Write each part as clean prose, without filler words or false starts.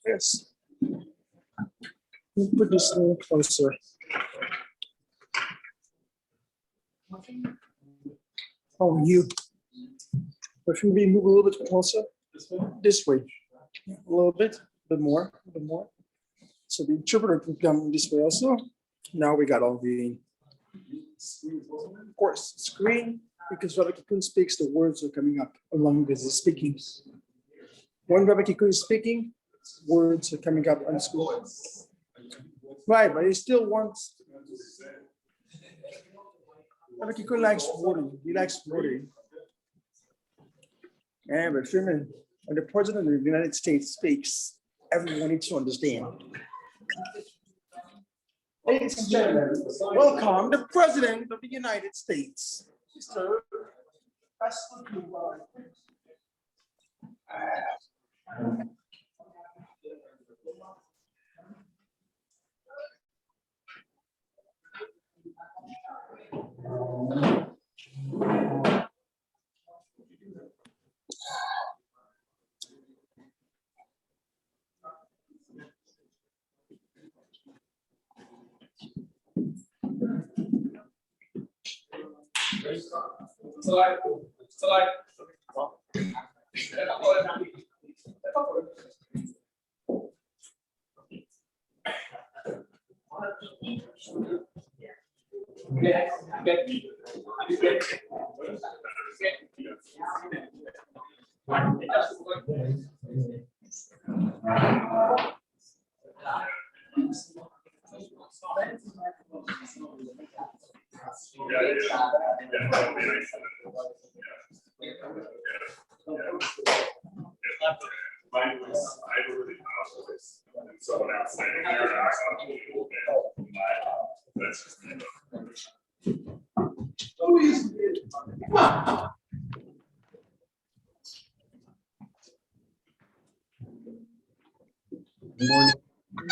Yes. Put this a little closer. Oh, you. If you move a little bit closer, this way, a little bit more, a bit more. So the interpreter can come this way also. Now we got all the, of course, screen, because Rabbi Kakon speaks, the words are coming up along with his speaking. When Rabbi Kakon is speaking, words are coming up on the screen. Right, but he still wants. Rabbi Kakon likes wording. He likes wording. Yeah, but Freeman, when the President of the United States speaks, everyone needs to understand. Ladies and gentlemen, welcome the President of the United States, Mr.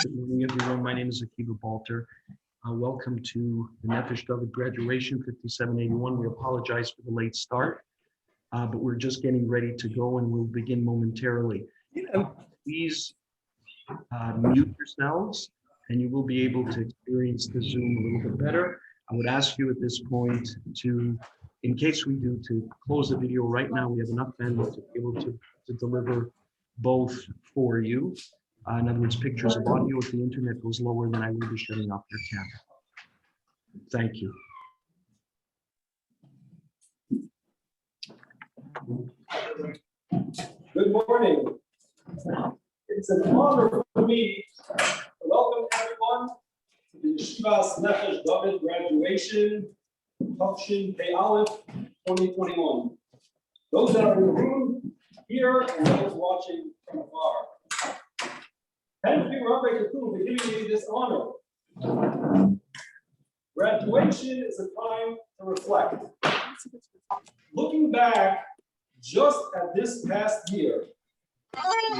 Good morning, everyone. My name is Akiva Balter. Welcome to the Nefesh Dovid graduation, 5781. We apologize for the late start, but we're just getting ready to go and we'll begin momentarily. Please mute yourselves and you will be able to experience the Zoom a little bit better. I would ask you at this point to, in case we do, to close the video right now. We have enough bandwidth to be able to deliver both for you. In other words, pictures of audio. If the internet goes lower, then I will be shutting off your camera. Thank you. Good morning. It's an honor for me to welcome everyone to the Yeshivas Nefesh Dovid graduation, Tafshin Pei Aleph 2021. Those that are in the room here and those watching from afar. Thank you, Rabbi Kakon, for giving me this honor. Graduation is a time to reflect. Looking back just at this past year,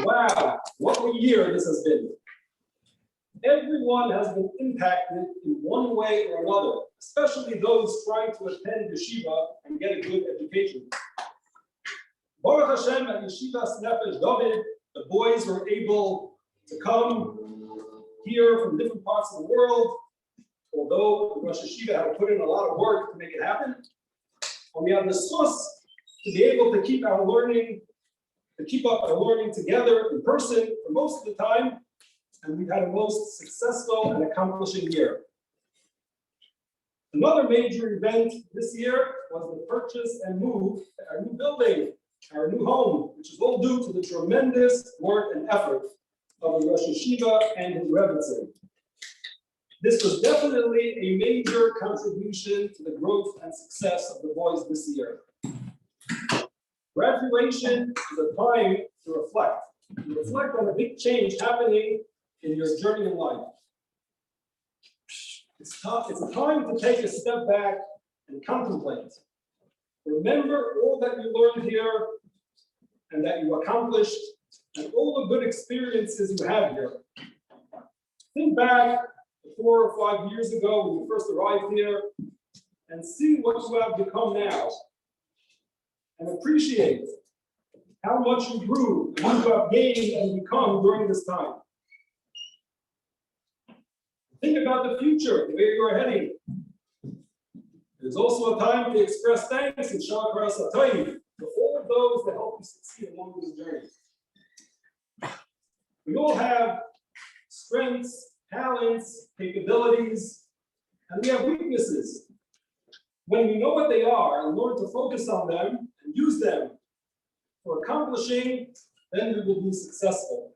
wow, what a year this has been. Everyone has been impacted in one way or another, especially those trying to attend yeshiva and get a good education. Baruch Hashem at Yeshivas Nefesh Dovid, the boys were able to come here from different parts of the world, although Rosh Hashiva had to put in a lot of work to make it happen. And we have the source to be able to keep our learning, to keep up our learning together in person for most of the time. And we've had a most successful and accomplishing year. Another major event this year was the purchase and move to our new building, our new home, which is all due to the tremendous work and effort of the Rosh Hashiva and his Rebbetzin. This was definitely a major contribution to the growth and success of the boys this year. Graduation is a time to reflect. To reflect on the big change happening in your journey in life. It's a time to take a step back and contemplate. Remember all that you learned here and that you accomplished and all the good experiences you have here. Think back 4 or 5 years ago when you first arrived here, and see what you have become now, and appreciate how much you grew and what you have gained and become during this time. Think about the future, where you are heading. There's also a time to express thanks and Shah Karas HaTayim to all of those that help you succeed along this journey. We all have strengths, talents, capabilities, and we have weaknesses. When we know what they are and learn to focus on them and use them for accomplishing, then we will be successful.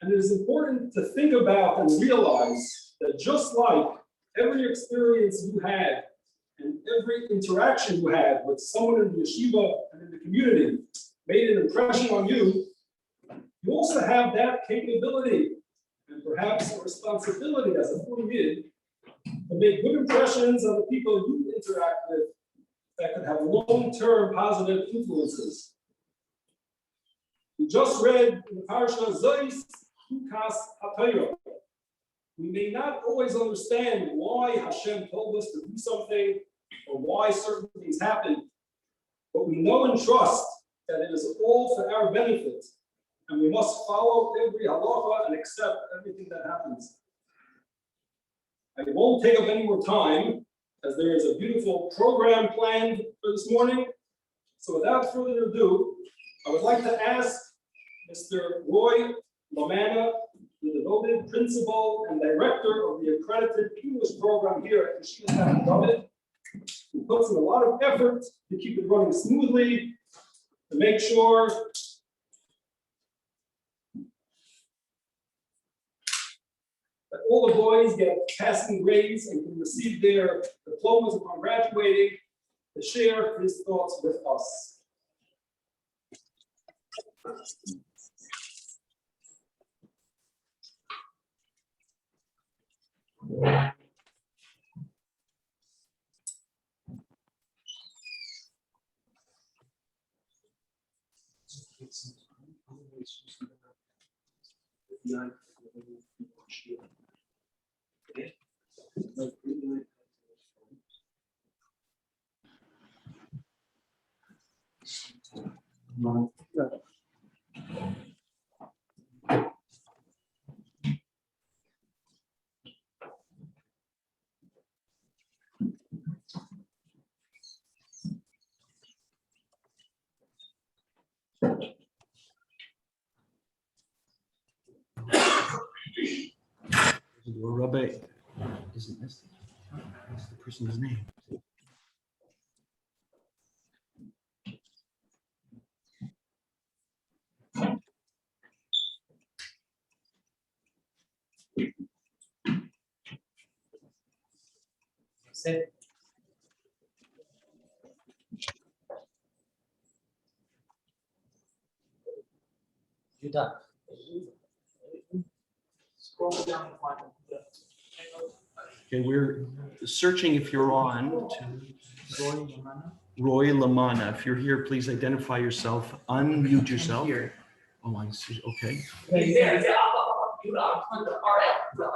And it is important to think about and realize that just like every experience you had and every interaction you had with someone in the yeshiva and in the community made an impression on you, you also have that capability and perhaps a responsibility as a full yid to make good impressions on the people you interact with that could have long-term positive influences. We just read in the parasha Zois Hukas HaTorah. We may not always understand why Hashem told us to do something or why certain things happen, but we know and trust that it is all for our benefit, and we must follow every halacha and accept everything that happens. I won't take up any more time, as there is a beautiful program planned for this morning. So without further ado, I would like to ask Mr. Roy Lamana, the devoted principal and director of the accredited English program here at Yeshivas Nefesh Dovid, who puts in a lot of effort to keep it running smoothly, to make sure that all the boys get passing grades and can receive their diplomas upon graduating, to share his thoughts with us. Rabbi, isn't this? What's the person's name? Sit. You're done. Scroll down and find them. Okay, we're searching if you're on to Roy Lamana. If you're here, please identify yourself, unmute yourself. Here. Oh, I see. Okay. He's there. You are on the RL.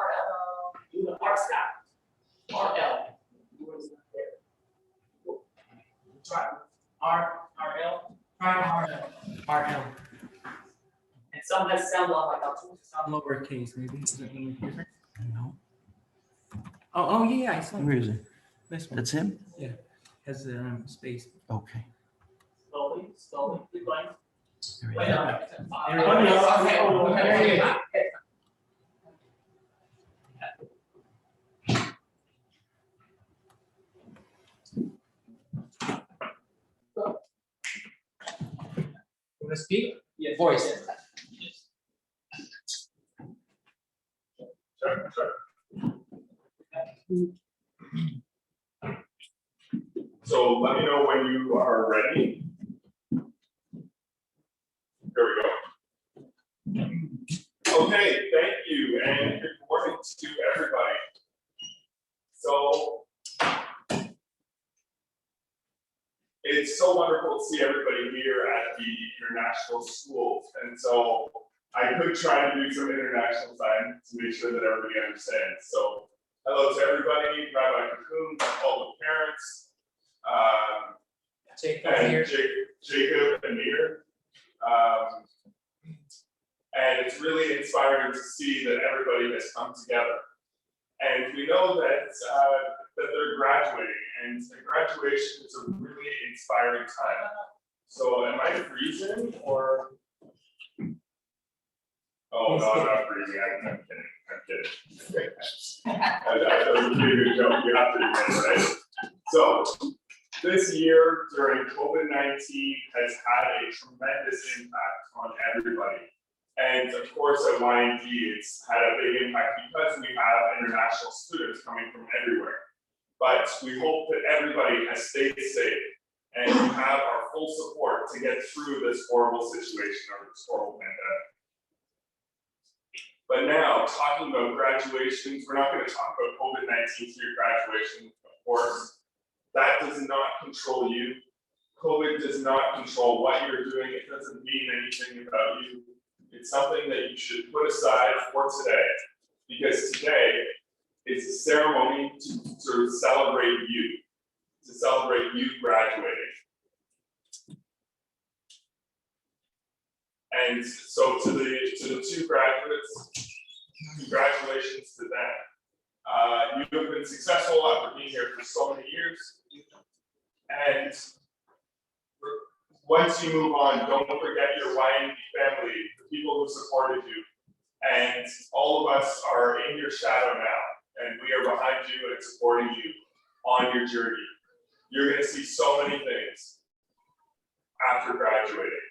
You the R staff. RL. Try RL. Try RL. And some that sound a lot like some lowercase, maybe. Is it different? No. Oh yeah, I saw Where is it? this one. That's him? Yeah. Has space. Okay. Slowly, keep going. There we Wait, go. okay. You want to speak? Yes. Voice. Sure. So let me know when you are ready. Here we go. Okay, thank you, and good morning to everybody. So it's so wonderful to see everybody here at the international schools, and so I could try to do some international time to make sure that everybody understands. So, hello to everybody, Rabbi Kakon, all the parents, and Jacob and Mir. And it's really inspiring to see that everybody has come together. And we know that they're graduating, and the graduation is a really inspiring time. So am I freezing or? Oh, no, I'm not freezing. I'm kidding. That was a pretty good joke. You have to admit, right? So this year during COVID-19 has had a tremendous impact on everybody. And of course, at YND, it's had a big impact because we have international students coming from everywhere. But we hope that everybody has stayed safe and you have our full support to get through this horrible situation or this horrible pandemic. But now, talking about graduations, we're not going to talk about COVID-19 through your graduation, of course. That does not control you. COVID does not control what you're doing. It doesn't mean anything about you. It's something that you should put aside for today, because today is a ceremony to celebrate you graduating. And so to the two graduates, congratulations to them. You have been successful after being here for so many years. And once you move on, don't forget your YNB family, the people who supported you. And all of us are in your shadow now, and we are behind you and supporting you on your journey. You're going to see so many things after graduating.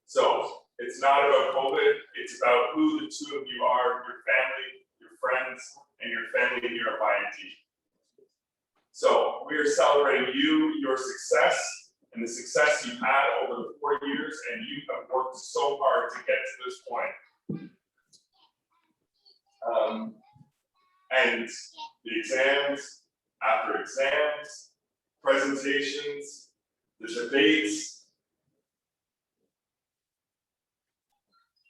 So it's not about COVID, it's about who the two of you are, your family, your friends, and your family here at YND. So we are celebrating you, your success, and the success you've had over the 4 years, and you have worked so hard to get to this point. And the exams, after exams, presentations, the debates,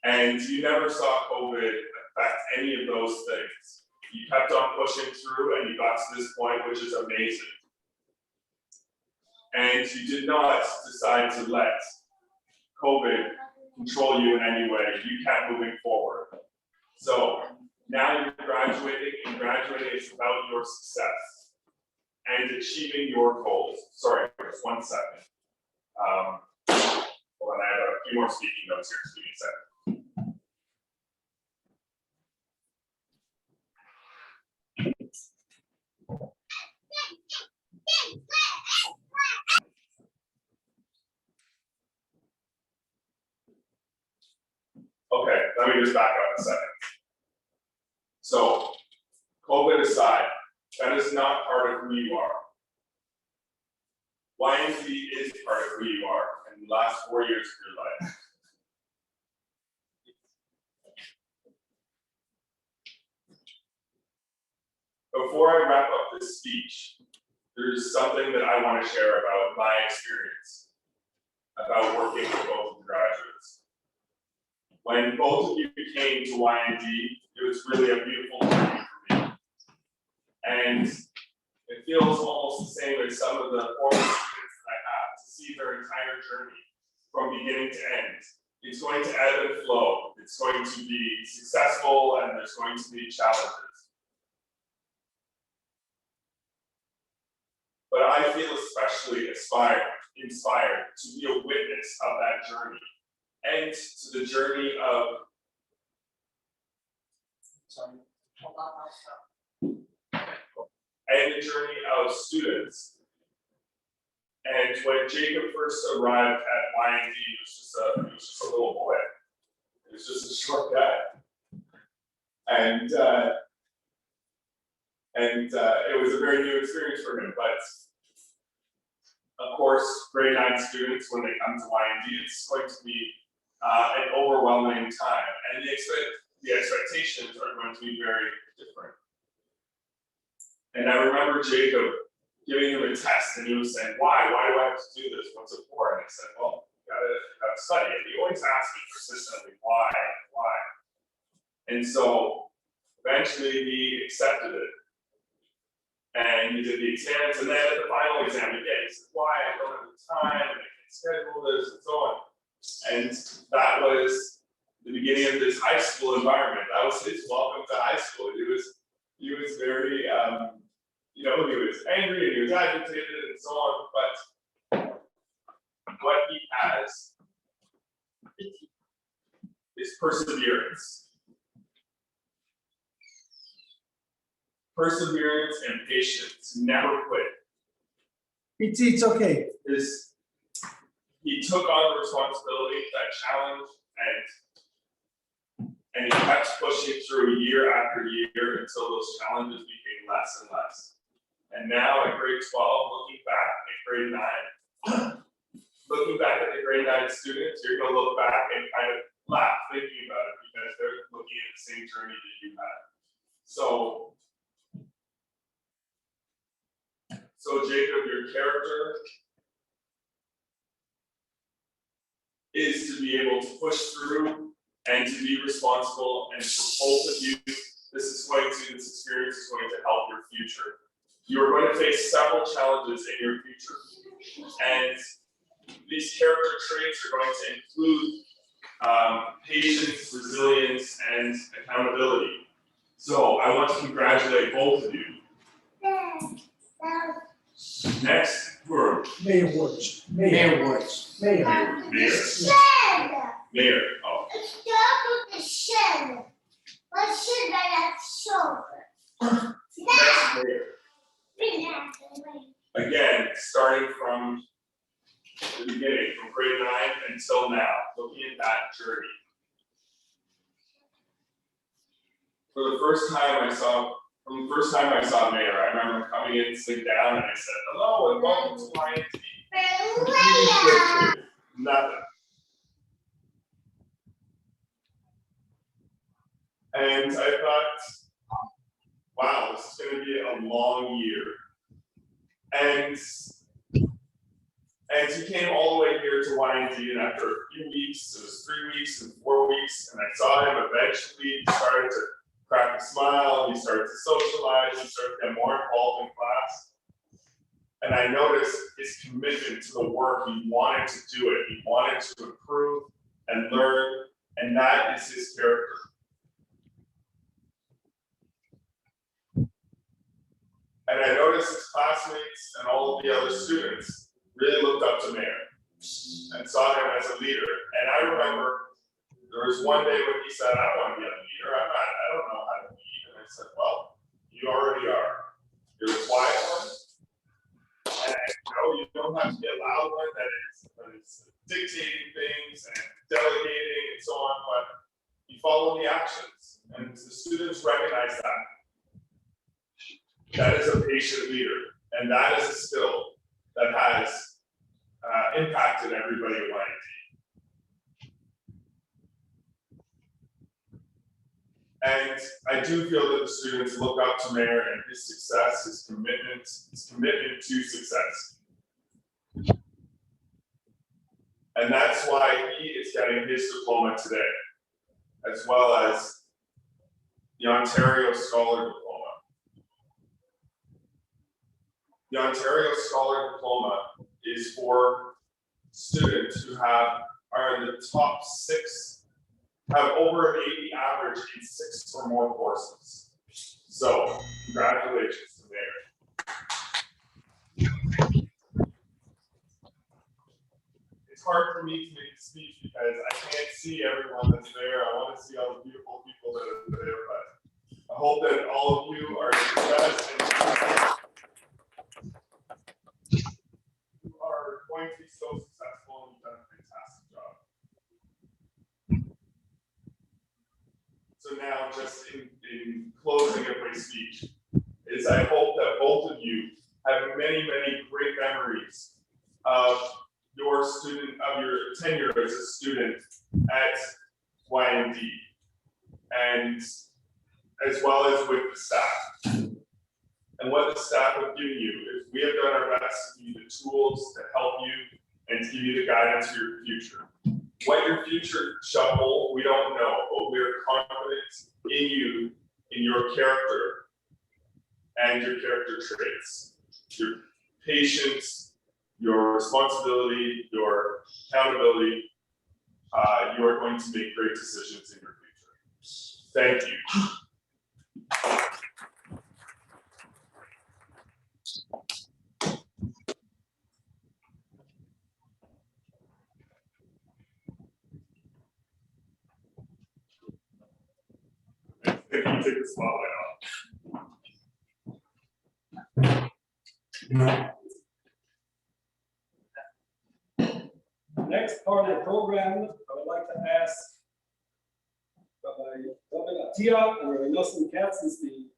and you never saw COVID affect any of those things. You kept on pushing through and you got to this point, which is amazing. And you did not decide to let COVID control you in any way. You kept moving forward. So now you're graduating, and graduating is about your success and achieving your goals. Sorry, just 1 second. Hold on, I have a few more speaking notes here. Just give me a second. Okay, let me just back up a second. So, COVID aside, that is not part of who you are. YND is part of who you are in the last 4 years of your life. Before I wrap up this speech, there's something that I want to share about my experience about working with both of the graduates. When both of you came to YND, it was really a beautiful journey for me. And it feels almost the same as some of the former students that I have, to see their entire journey from beginning to end. It's going to ebb and flow. It's going to be successful, and there's going to be challenges. But I feel especially inspired to be a witness of that journey, and to the journey of students. And when Jacob first arrived at YND, he was just a little boy. It was just a short guy, and it was a very new experience for him. But of course, grade 9 students, when they come to YND, it's going to be an overwhelming time, and the expectations are going to be very different. And I remember Jacob giving him a test, and he was saying, why do I have to do this? What's it for? And I said, well, you gotta study. And he always asked me persistently, why? And so eventually he accepted it. And he did the exams, and then at the final exam, again, he said, why? I don't have the time, and I can't schedule this, and so on. And that was the beginning of this high school environment. That was his welcome to high school. He was very, he was angry and he was agitated and so on, but what he has is perseverance. Perseverance and patience, never quit. It's okay. He took on the responsibility, that challenge, and he kept pushing through year after year until those challenges became less and less. And now at grade 12, looking back at grade 9 students, you're gonna look back and kind of laugh thinking about it because they're looking at the same journey that you had. So Jacob, your character is to be able to push through and to be responsible, and for both of you, this experience is going to help your future. You are going to face several challenges in your future, and these character traits are going to include patience, resilience, and accountability. So I want to congratulate both of you. Next word. Mayor words. Mayor words. Mayor. Mayor. Oh. Next mayor. Again, starting from the beginning, from grade 9 until now, looking at that journey. From the first time I saw Mayor, I remember coming in, sitting down, and I said, hello, and welcome to YNT. Nothing. And I thought, wow, this is going to be a long year. And he came all the way here to YNT, and after a few weeks, it was 3 weeks and 4 weeks, and I saw him eventually started to crack a smile, he started to socialize, he started to get more involved in class. And I noticed his commitment to the work. He wanted to do it. He wanted to improve and learn, and that is his character. And I noticed his classmates and all of the other students really looked up to Mayor and saw him as a leader. And I remember there was one day when he said, I want to be a leader. I don't know how to lead. And I said, well, you already are. You're the quiet one. And I know you don't have to be a loud one that is dictating things and delegating and so on, but you follow the actions. And the students recognize that. That is a patient leader, and that is a skill that has impacted everybody at YNT. And I do feel that the students look up to Mayor and his success, his commitment to success. And that's why he is getting his diploma today, as well as the Ontario Scholar Diploma. The Ontario Scholar Diploma is for students who are in the top 6, have over an 80 average in 6 or more courses. So, congratulations to Mayor. It's hard for me to make a speech because I can't see everyone that's there. I want to see all the beautiful people that are there, but I hope that all of you are success and are going to be so successful, and you've done a fantastic job. So now, just in closing of my speech, is I hope that both of you have many, many great memories of your tenure as a student at YNT, and as well as with the staff. And what the staff have given you is we have done our best to give you the tools to help you and to give you the guidance for your future. What your future shall hold, we don't know, but we are confident in you, in your character and your character traits, your patience, your responsibility, your accountability. You are going to make great decisions in your future. Thank you. If you take the spotlight Next part of the program, I would like to ask Rabbi Yoel and Rabbi Nosson Katz is the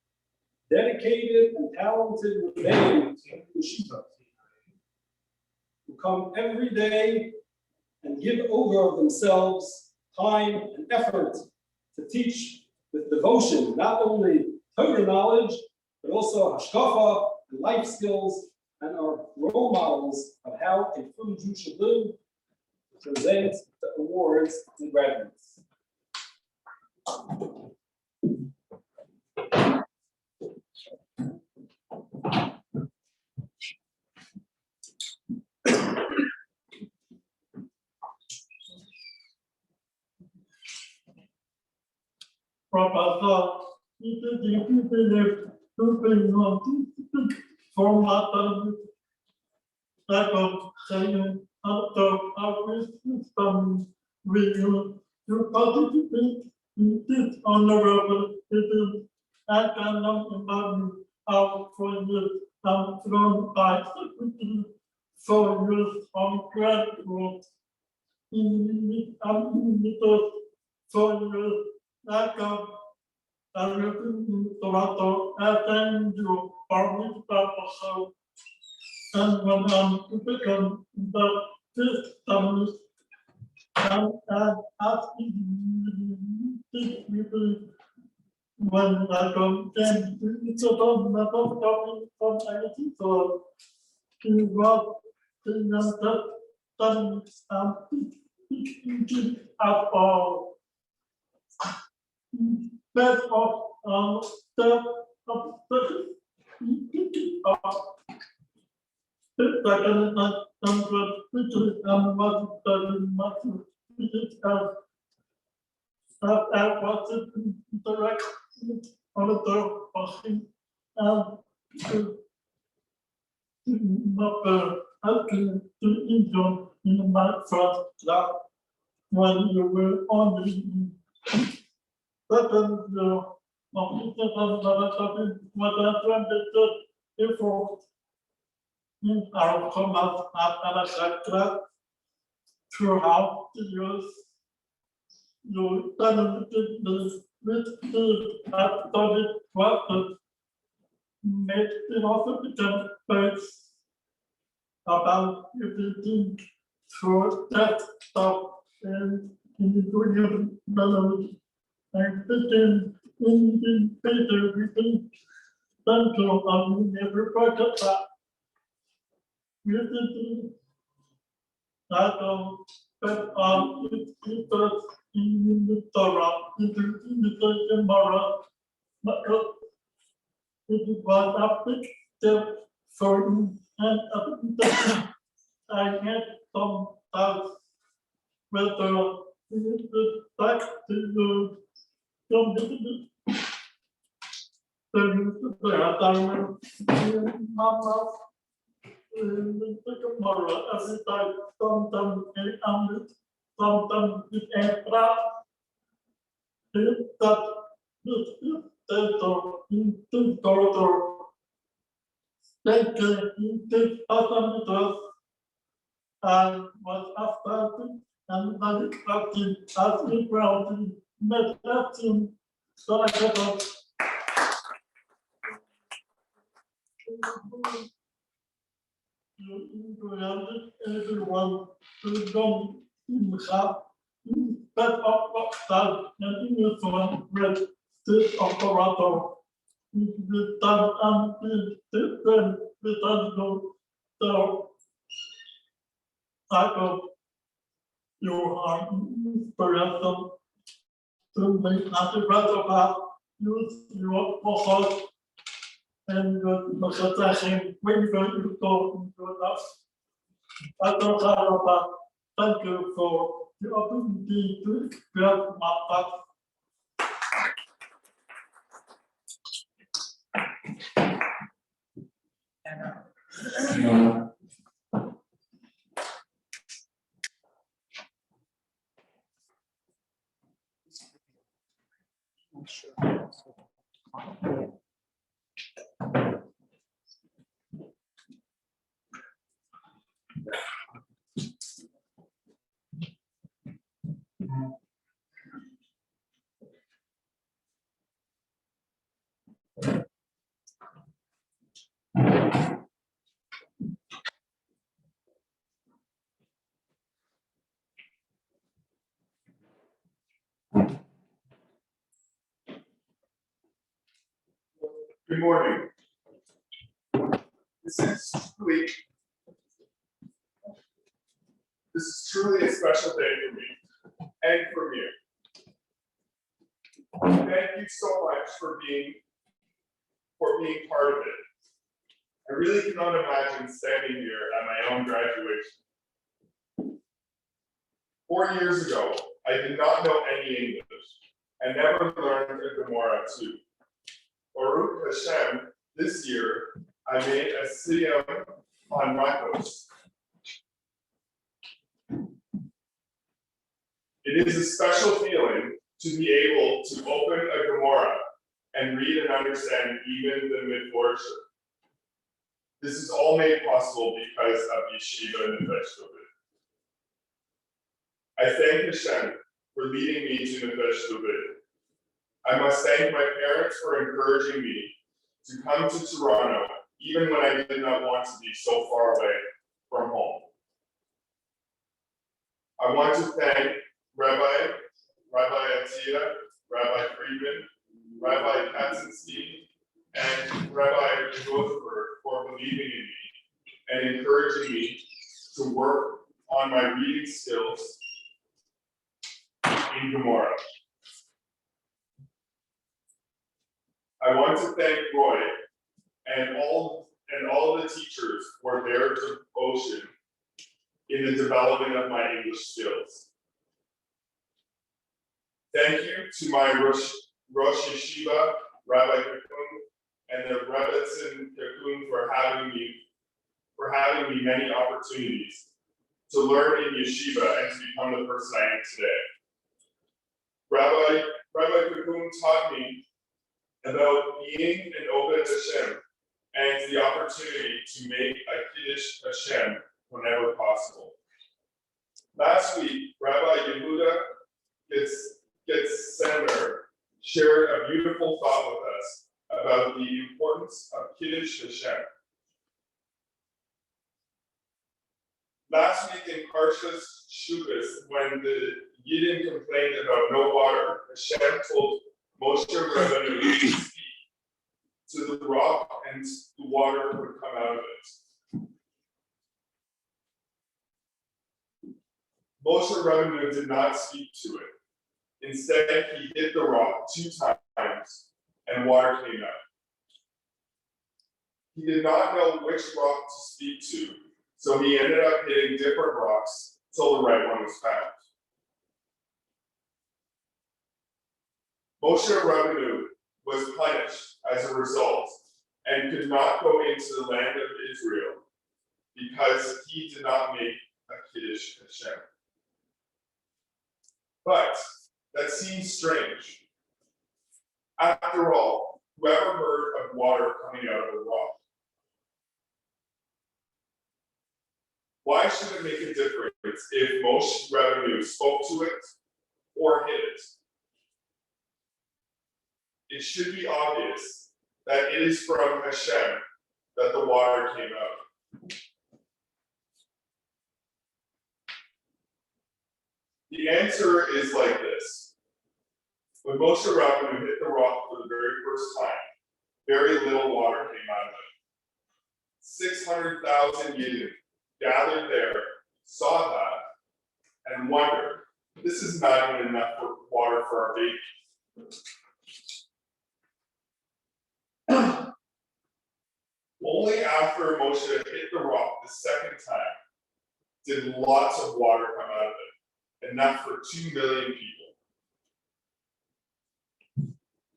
dedicated and talented Rebbeim of Yeshiva, who come every day and give over of themselves time and effort to teach with devotion, not only Torah knowledge, but also hashkafa and life skills, and are role models of how a true Jew should live. Present the awards and graduates. To participate in this honorable event, I cannot imagine how fortunate and thrown by secretary for years of gratitude. In the for years, I come everything in Toronto, I thank you for this purpose. And when I'm to become the fifth summit, and asking people when I come and it's a talk about talking from IT, so he was saying that at all. Best of step of the second number, which is what the master I was interact with other person and to asking to enjoy in my first class when you were on the second what I translated effort in our commerce after class throughout the years. You benefited me with the studied classes, made philosophical debates about everything through that stuff and individual knowledge and became in better within central and never forget that. Recently, I don't but its interest in the Torah, in the Gemara, because it was a big step for me, and I had some doubts whether it was back to the community. Mama, the Gemara, every time, sometimes it ended, sometimes it ended. That this is the corridor. Taking this meters and was after and manufacturing as we grounding medicine. So I got up. You everyone to come in the shop, but of that and in the phone red state of Toronto. The time and the different with us go so I go you are inspiration to make Akiva about use your focus and the Machatakim when you go into that. Thank you for the opportunity to express my thoughts. Good morning. This is truly a special day for me and for you. Thank you so much for being part of it. I really cannot imagine standing here at my own graduation. 4 years ago, I did not know any English and never learned a Gemara too. Baruch Hashem, this year, I made a siyum on Makos. It is a special feeling to be able to open a Gemara and read and understand even the mid-portion. This is all made possible because of Yeshivas Nefesh Dovid. I thank Hashem for leading me to Nefesh Dovid. I must thank my parents for encouraging me to come to Toronto, even when I did not want to be so far away from home. I want to thank Rabbi Akiva, Rabbi Friedman, Rabbi Katzenstein, and Rabbi Rosenberg for believing in me and encouraging me to work on my reading skills in Gemara. I want to thank Roy and all the teachers for their devotion in the development of my English skills. Thank you to my Rosh Yeshiva, Rabbi Kakon, and the Rebbetzin Kakon for having me many opportunities to learn in yeshiva and to become the person I am today. Rabbi Kakon taught me about being an Obed Hashem and the opportunity to make a Kiddush Hashem whenever possible. Last week, Rabbi Yehuda Senator shared a beautiful thought with us about the importance of Kiddush Hashem. Last week in Parshas Shuvas, when the Yidden complained about no water, Hashem told Moshe Rabbeinu to speak to the rock and the water would come out of it. Moshe Rabbeinu did not speak to it. Instead, he hit the rock 2 times and water came out. He did not know which rock to speak to, so he ended up hitting different rocks till the right one was found. Moshe Rabbeinu was punished as a result and could not go into the land of Israel because he did not make a Kiddush Hashem. But that seems strange. After all, whoever heard of water coming out of a rock? Why should it make a difference if Moshe Rabbeinu spoke to it or hid it? It should be obvious that it is from Hashem that the water came out. The answer is like this. When Moshe Rabbeinu hit the rock for the very first time, very little water came out of it. 600,000 Yidden gathered there, saw that, and wondered, this is not even enough water for our baby. Only after Moshe hit the rock the second time did lots of water come out of it, enough for 2 million people.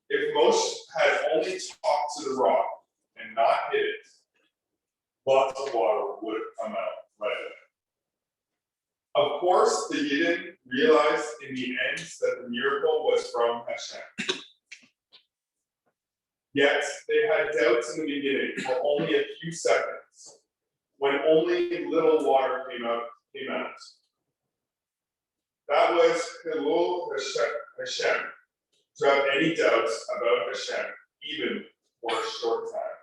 If Moshe had only talked to the rock and not hit it, lots of water would have come out right away. Of course, the Yidden realized in the end that the miracle was from Hashem. Yet, they had doubts in the beginning for only a few seconds, when only little water came out. That was Hilul Hashem, to have any doubts about Hashem, even for a short time.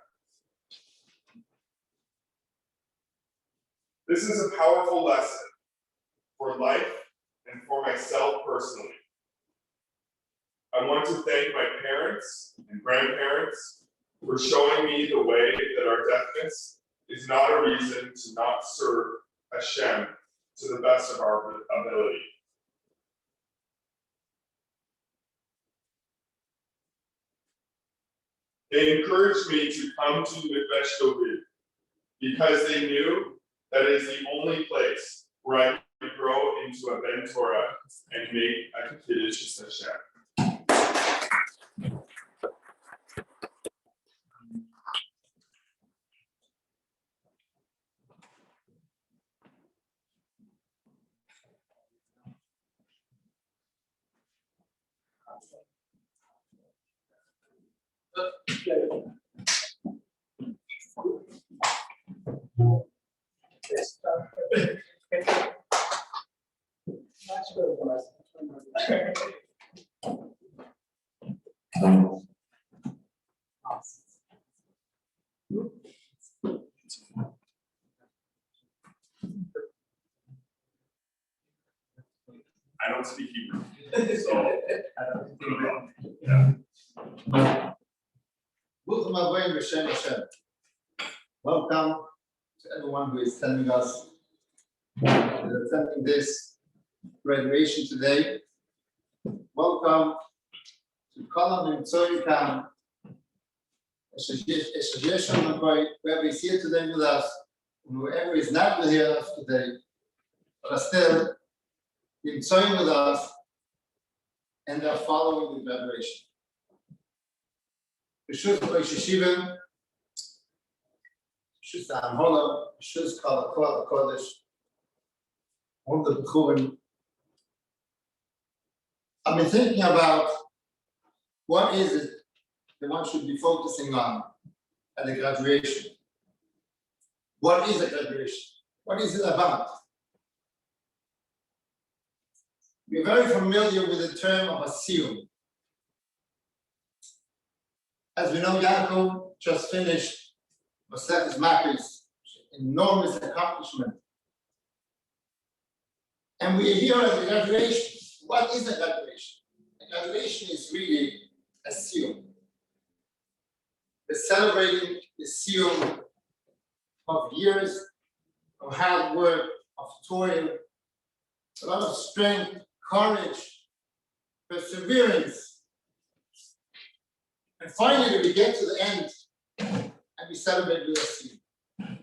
This is a powerful lesson for life and for myself personally. I want to thank my parents and grandparents for showing me the way that our deafness is not a reason to not serve Hashem to the best of our ability. They encouraged me to come to Nefesh Dovid because they knew that it is the only place where I could grow into a Ben Torah and make a Kiddush Hashem. I don't speak Hebrew, so yeah. Welcome to everyone who is telling us attending this graduation today. Welcome to Kolam Nimtzoyikam, whoever is here today with us, and whoever is not here with us today, but are still Nimtzoyim with us and are following the graduation. B'shus Yeshivas B'shus Ha'amhola, B'shus Kol HaKodesh, all the B'churim. I've been thinking about what is it that one should be focusing on at the graduation. What is a graduation? What is it about? We're very familiar with the term of a siyum. As we know, Yaakov just finished Maseches Makos, enormous accomplishment. And we are here at the graduation. What is a graduation? A graduation is really a siyum. We're celebrating the siyum of years of hard work, of toil, a lot of strength, courage, perseverance. And finally, we get to the end and we celebrate with a siyum.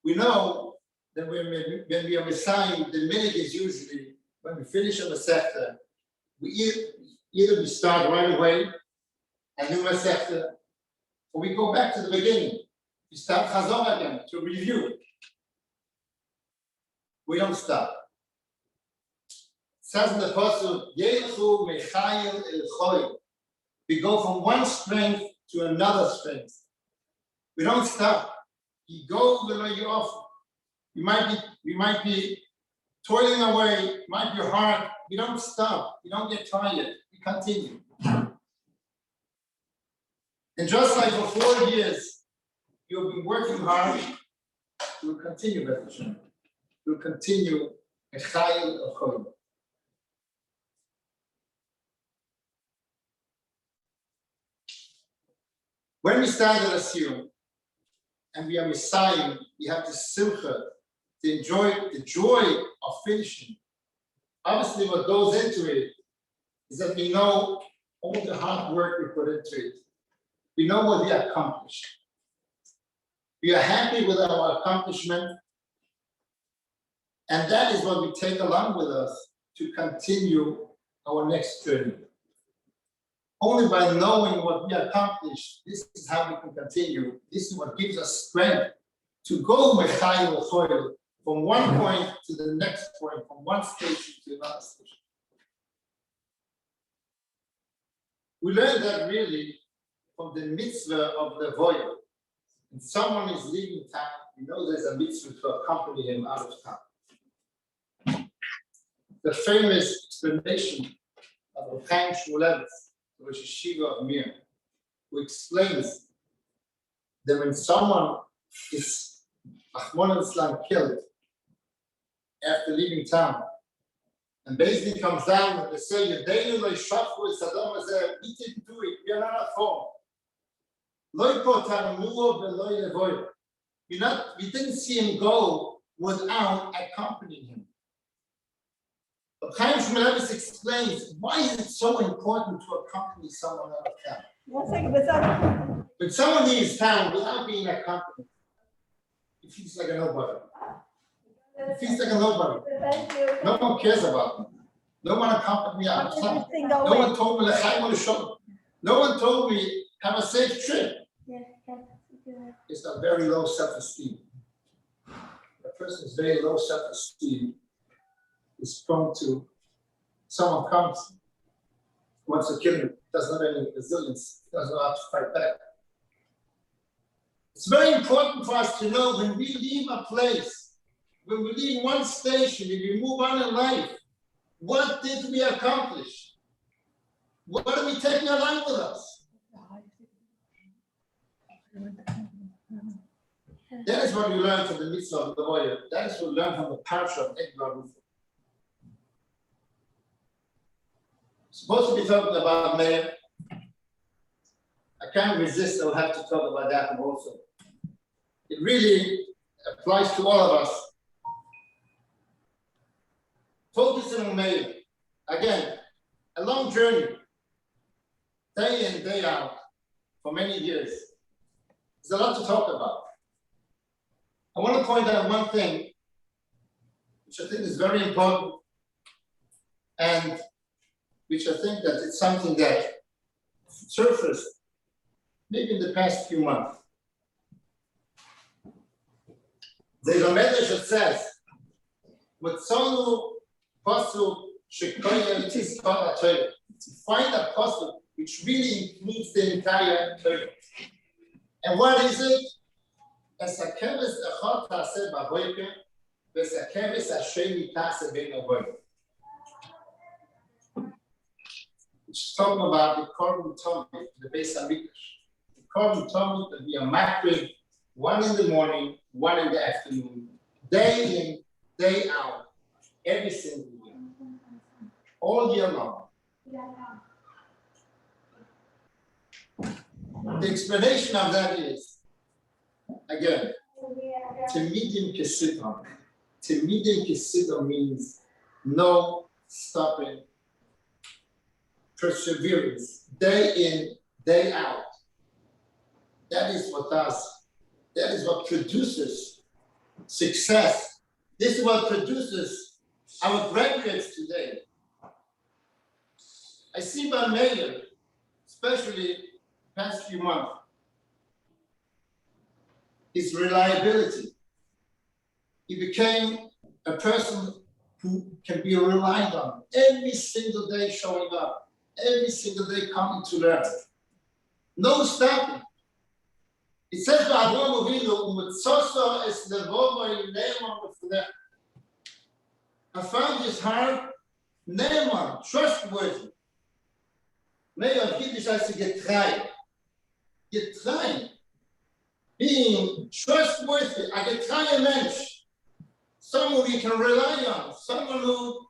We know that when we are Messiah, the minute is usually when we finish a Masechta, we either we start right away a new Masechta, or we go back to the beginning. We start Chazor again to review. We don't stop. It says in the Pasuk, Yechu Mechayil El Choy. We go from one strength to another strength. We don't stop. You go the way you offer. We might be toiling away, it might be hard. We don't stop. We don't get tired. We continue. And just like for 4 years, you've been working hard, you'll continue, Beth Hashem. You'll continue a chayil of cholim. When we stand at a siyum and we are Messiah, we have the simcha to enjoy the joy of finishing. Obviously, what goes into it is that we know all the hard work we put into it. We know what we accomplished. We are happy with our accomplishment. And that is what we take along with us to continue our next journey. Only by knowing what we accomplished, this is how we can continue. This is what gives us strength to go from one point to the next point, from one station to another station. We learned that really from the mitzvah of Ltovah. When someone is leaving town, we know there's a mitzvah to accompany him out of town. The famous explanation of Rabbi Kakon Shlita, the Yeshiva of Mir, who explains that when someone is killed after leaving town, and basically comes down and they say, we didn't do it, we are not at fault. We didn't see him go without accompanying him. But Chaim Shmulevitz explains why is it so important to accompany someone out of town. 1 second, When someone leaves town without being accompanied, it feels like a nobody. It feels like a nobody. Thank you. No one cares about me. No one accompanied me out of town. No one told me L'chaim L'sholom. No one told me have a safe trip. It's a very low self-esteem. A person's very low self-esteem is prone to someone comes, wants to kill him, doesn't have any resilience, doesn't know how to fight back. It's very important for us to know when we leave a place, when we leave one station, if we move on in life, what did we accomplish? What are we taking along with us? That is what we learn from the mitzvah of Ltovah. That is what we learn from the parasha of Ekva. Supposed to be talking about Meir. I can't resist, I'll have to talk about that also. It really applies to all of us. Focusing on Meir. Again, a long journey, day in, day out, for many years. There's a lot to talk about. I want to point out one thing, which I think is very important, and which I think that it's something that surfaced maybe in the past few months. There's a message that says, to find a pasuk which really includes the entire Torah. And what is it? It's talking about the Korban Tomid, the Beis Hamikdash. The Korban Tomid that we are marking one in the morning, one in the afternoon, day in, day out, every single year, all year long. The explanation of that is, again, Temidim Kesidon. Temidim Kesidon means no stopping, perseverance, day in, day out. That is what produces success. This is what produces our graduates today. I see by Meir, especially past few months, his reliability. He became a person who can be relied on, every single day showing up, every single day coming to learn. No stopping. It says, I found his heart, Naaman, trustworthy. May of Yiddish I say getrein. Getrein. Being trustworthy, a getrein mensch. Someone you can rely on, someone who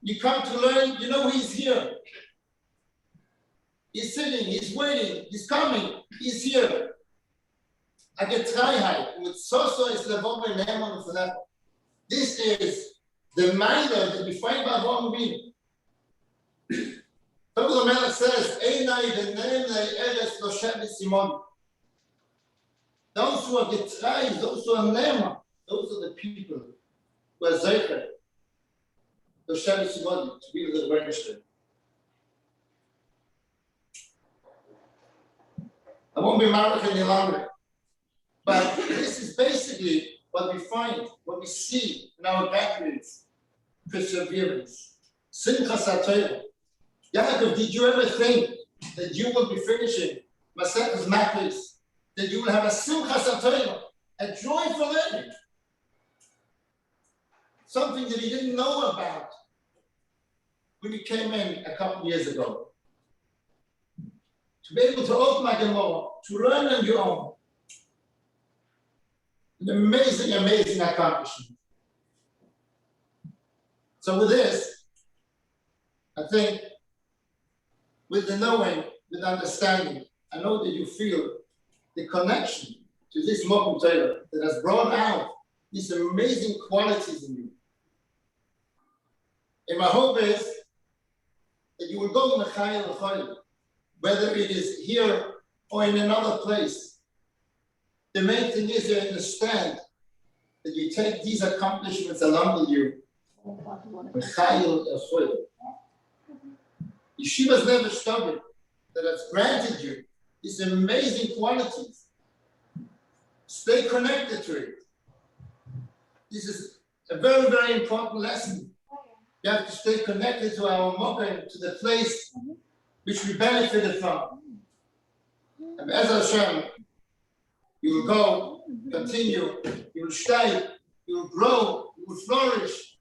you come to learn, you know he's here. He's sitting, he's waiting, he's coming, he's here. A getreiheit, with Soso is Ltovah Naaman for that. This is the minor that we find by one being. The Melech says, Einai v'neinai eretz lo shevet Simon. Those who are getreis, those who are nema, those are the people who are zeicher. Lo shevet Simon, to be the Rebbeinu. I won't be married any longer. But this is basically what we find, what we see in our grandparents. Perseverance. Simchas HaTorah. Yaakov, did you ever think that you will be finishing Maseches Makos, that you will have a Simchas HaTorah, a joy for learning? Something that you didn't know about when you came in a couple of years ago. To be able to open a Gemara, to learn on your own. An amazing, amazing accomplishment. So with this, I think, with the knowing, with the understanding, I know that you feel the connection to this Mokum Torah that has brought out these amazing qualities in you. And my hope is that you will go to Mechayel L'Cholim, whether it is here or in another place. The main thing is you understand that you take these accomplishments along with you. Mechayel L'Cholim. Yeshivas Nefesh Dovid that has granted you these amazing qualities. Stay connected to it. This is a very, very important lesson. You have to stay connected to our Mokum, to the place which we benefited from. And as Hashem, you will go, continue, you will stay, you will grow, you will flourish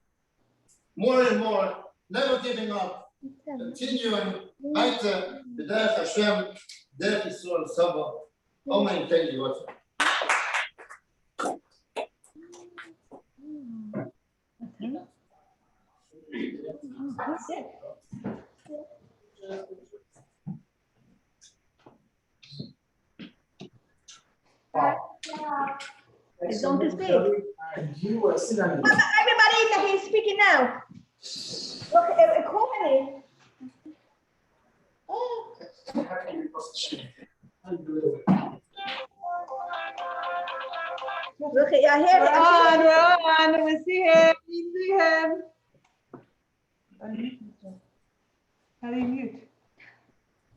more and more, never giving up. Continuing weiter mit der Hashem, der Yisrael Saba. Amen. Thank you. It's on to speak. Everybody that he's speaking now. Look, call me. Look, I hear it. We're on. We see him. We see him. How do you mute?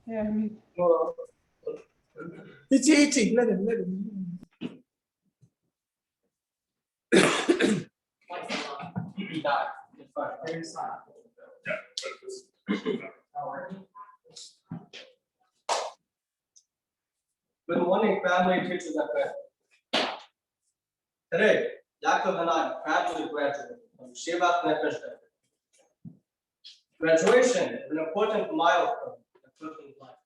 Yeah, mute. It's eating. Let him. Good morning, family, teachers, and friends. Today, Yaakov and I proudly graduated from Yeshivas Nefesh Dovid. Graduation is an important milestone in a person's life.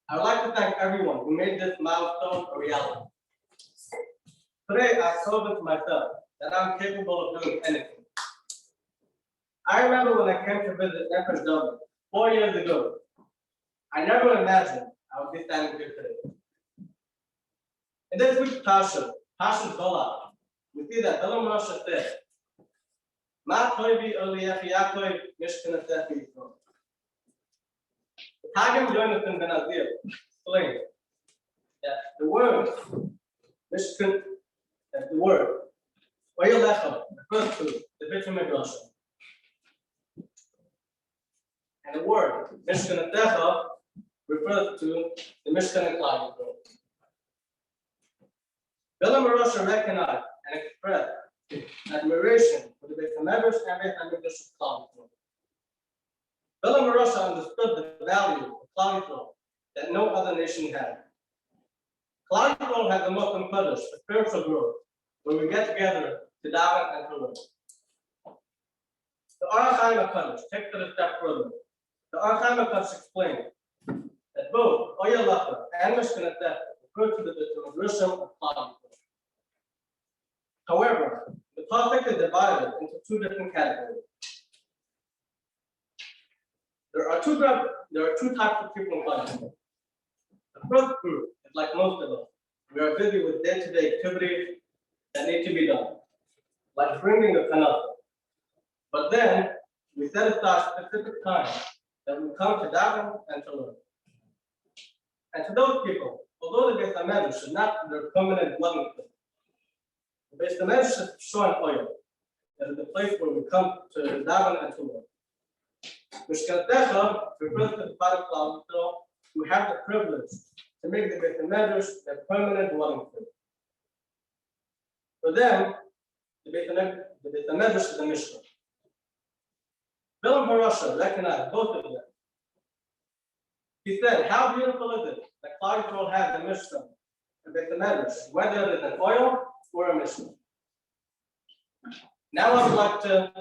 I would like to thank everyone who made this milestone a reality. Today, I've proven to myself that I'm capable of doing anything. I remember when I came to visit Nefesh Dovid 4 years ago. I never imagined I would be standing here today. In this week's Passion Gola, we see that Bilam Rasha said, Ma toivi Oliyefi Yaakov Mishkan Asefi Yisrael. Hagam Jonathan Ben Azir explained that the word Mishkan, that the word Oyalecha refers to the Beit HaMikdash. And the word Mishkan Asecha refers to the Mishkan and Klal Yisrael. Bilam Rasha recognized and expressed admiration for the Beit HaMikdash and Beit HaMikdash of Klal Yisrael. Bilam Rasha understood the value of Klal Yisrael that no other nation had. Klal Yisrael has the most important spiritual growth when we get together to daven and to learn. The Ohr HaChaim HaKadosh takes it a step further. The Ohr HaChaim HaKadosh explained that both Oyalecha and Mishkan Asecha refer to the Beit of Klal Yisrael. However, the topic is divided into two different categories. There are two types of people in Klal Yisrael. The first group is like most of us. We are busy with day-to-day activities that need to be done. like bringing a kanata. But then we set aside specific time that we come to daven and to learn. And to those people, although the Beit HaMedrash should not be their permanent dwelling place, the Beit HaMedrash is showing oil. That is the place where we come to daven and to learn. Mishkatecha refers to the Father Cloud, who have the privilege to make the Beit HaMedrash their permanent dwelling place. For them, the Beit HaMedrash is the Mishnah. Bilam Harasha recognized both of them. He said, how beautiful is it that Klal Yisrael has a Mishnah, the Beit HaMedrash, whether it is an oil or a Mishnah. Now I would like to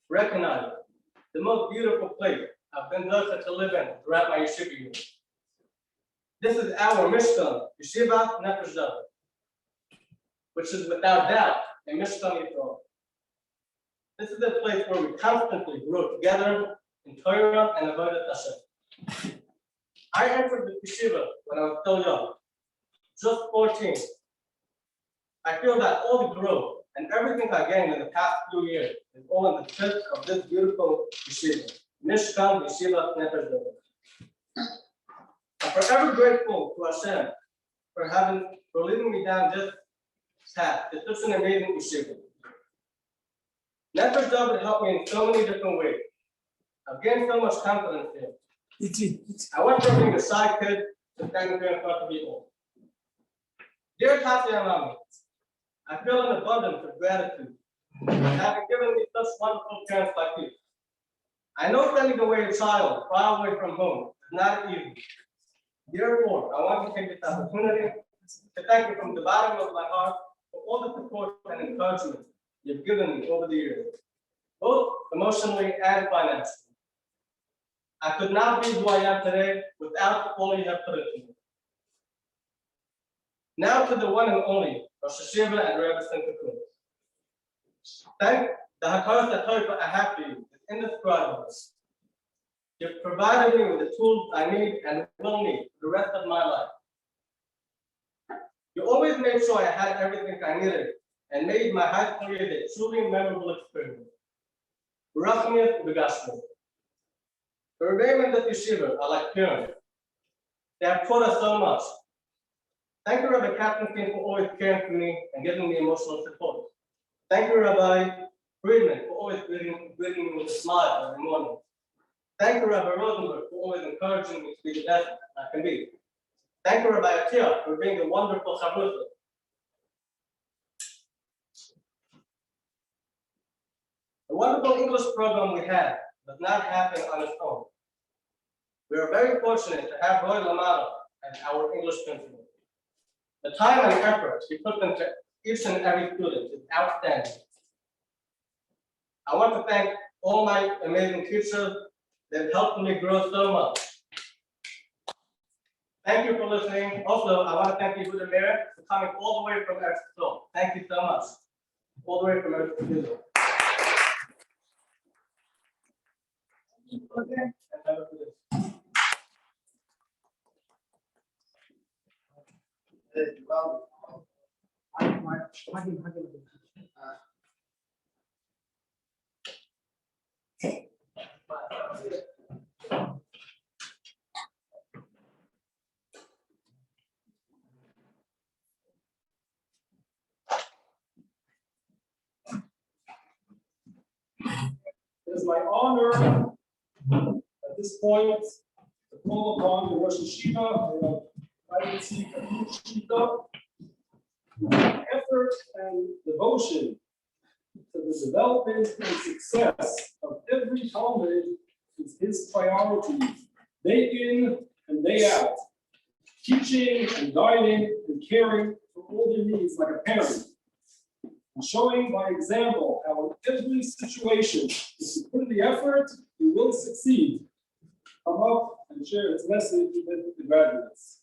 recognize the most beautiful place I've been blessed to live in throughout my yeshiva years. This is our Mishnah, Yeshivas Nefesh Dovid, which is without doubt a Mishnah Yisrael. This is a place where we constantly grow together in Torah and avodat Hashem. I entered the yeshiva when I was still young, just 14. I feel that all the growth and everything I gained in the past few years is all in the church of this beautiful yeshiva, Mishkan Yeshivas Nefesh Dovid. I'm forever grateful to Hashem for leading me down this path. It's such an amazing yeshiva. Nefesh Dovid helped me in so many different ways. I've gained so much confidence here. I went from being a shy kid to standing here in front of people. Dear Tati and Mami, I feel an abundance of gratitude for having given me such wonderful parents like you. I know sending away a child far away from home is not easy. Therefore, I want to take this opportunity to thank you from the bottom of my heart for all the support and encouragement you've given me over the years, both emotionally and financially. I could not be who I am today without all you have put into me. Now to the one and only Rosh Hashiva and Rabbi Kakon. Thank the Hakaras HaTorah I have for you is indescribable. You've provided me with the tools I need and will need for the rest of my life. You always made sure I had everything I needed and made my high school years a truly memorable experience. Rachmias Begashmias. The Rebbeim in this yeshiva are like parents. They have taught us so much. Thank you, Rabbi Kakon Shlita, for always caring for me and giving me emotional support. Thank you, Rabbi Friedman, for always greeting me with a smile every morning. Thank you, Rabbi Rosenberg, for always encouraging me to be the best I can be. Thank you, Rabbi Akiva, for being a wonderful chavrusa. The wonderful English program we have does not happen on its own. We are very fortunate to have Roy Lamada as our English principal. The time and effort he put into each and every student is outstanding. I want to thank all my amazing teachers that helped me grow so much. Thank you for listening. Also, I want to thank you, Buddha Mayor, for coming all the way from Eretz Yisrael. Thank you so much. All the way from Eretz Yisrael. Okay. Well, it is my honor at this point to call upon the Rosh Hashiva, Rabbi Kakon Shlita, effort and devotion to the development and success of every Talmud is his priority, day in and day out, teaching and guiding and caring for all their needs like a parent, and showing by example how in every situation, if you put in the effort, you will succeed. Come up and share his message with the graduates.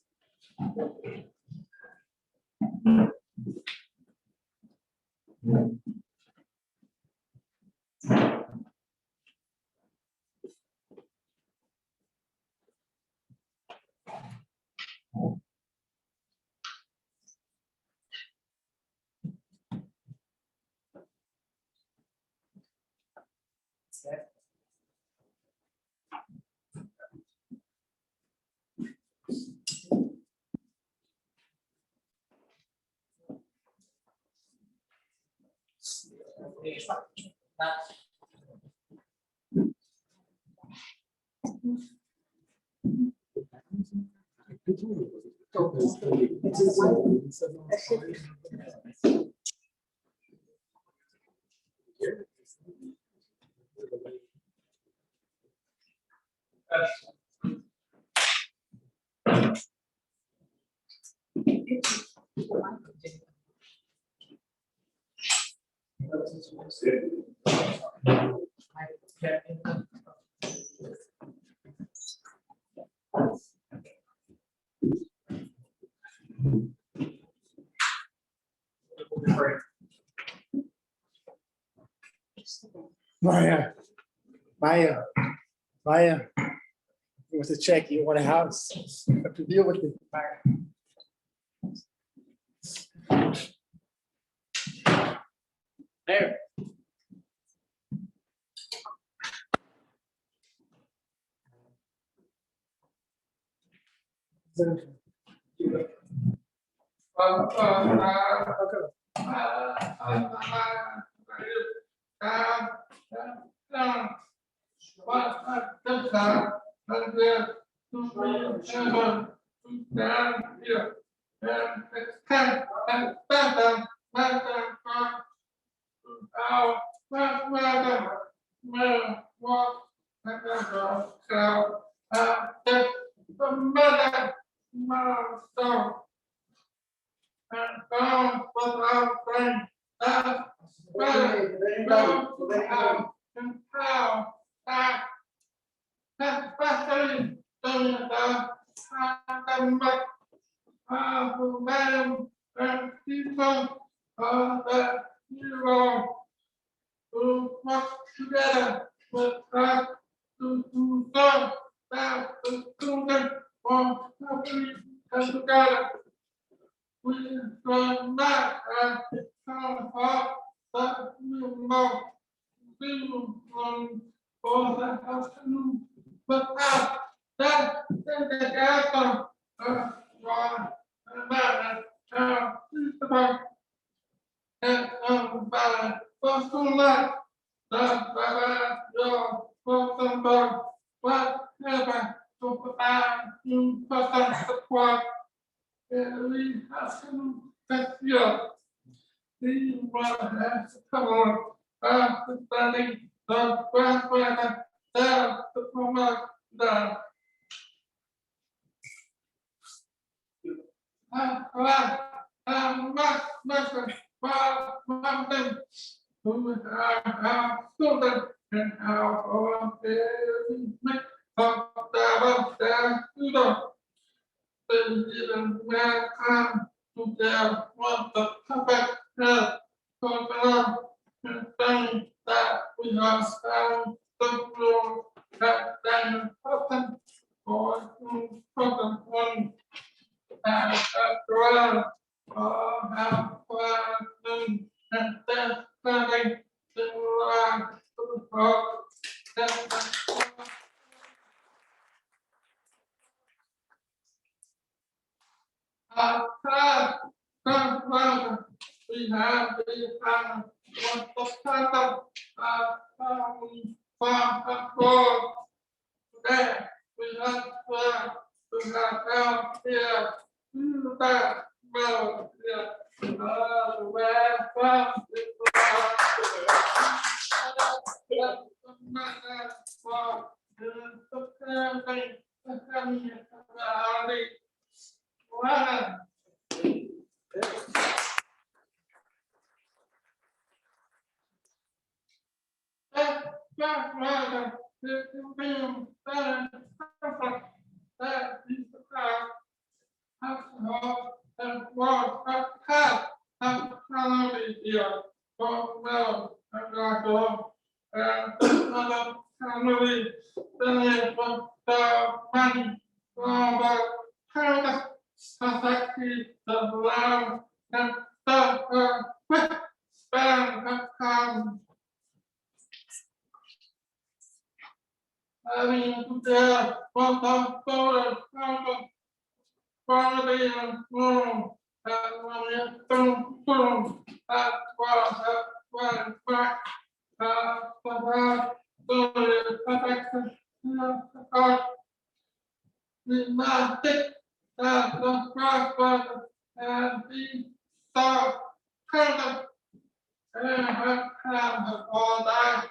Maya, you want to check, you want a house, you have to deal with it. Maya. There. We must take the prosper and be so present and have all that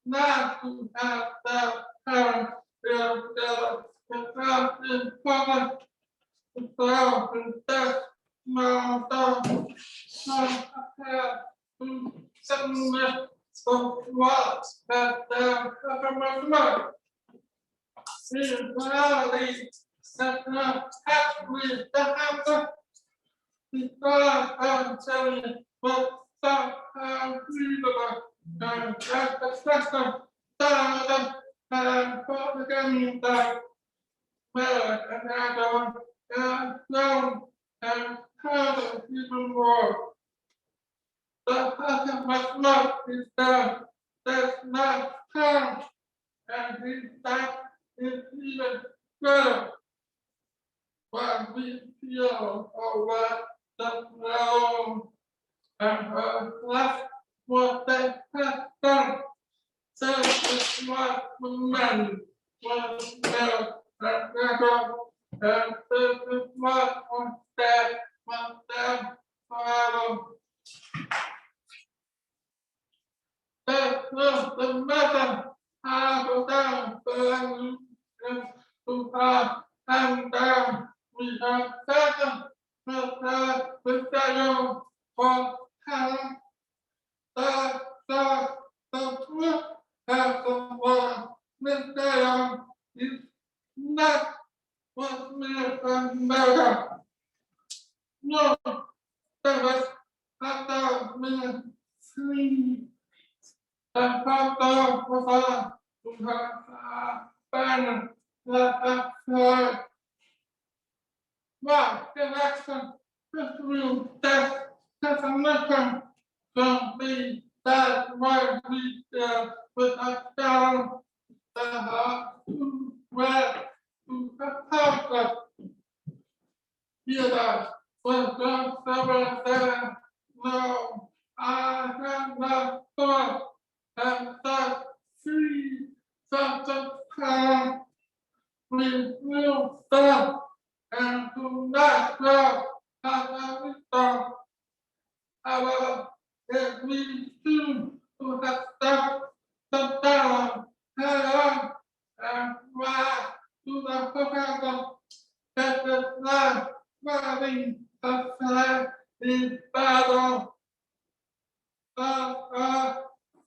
not to have the parents together without important without that milestone have to submit so much that the government reality that actually the answer because I'm telling you but sometimes reasonable and that's the question and propaganda that well and I don't know and how even more the person must not is done does not count and in fact is even better when we feel over the throne and left what they have done. So it's what the men was there and this is what was there forever. That was the matter. I go down to have and down. We have taken the shadow for talent. The truth of the world. This shadow is not what mere murder. No, there was other men free. The father was to her banner. Why? Election, real death, definition, don't be that why we with a down the heart to where to the power. Hear that, when God said, no, I have not thought, and that free, such a time, we will stop. And to not go as we start. However, if we choose to have stopped the down, head on, and rise to the potential that is not running the flag in battle.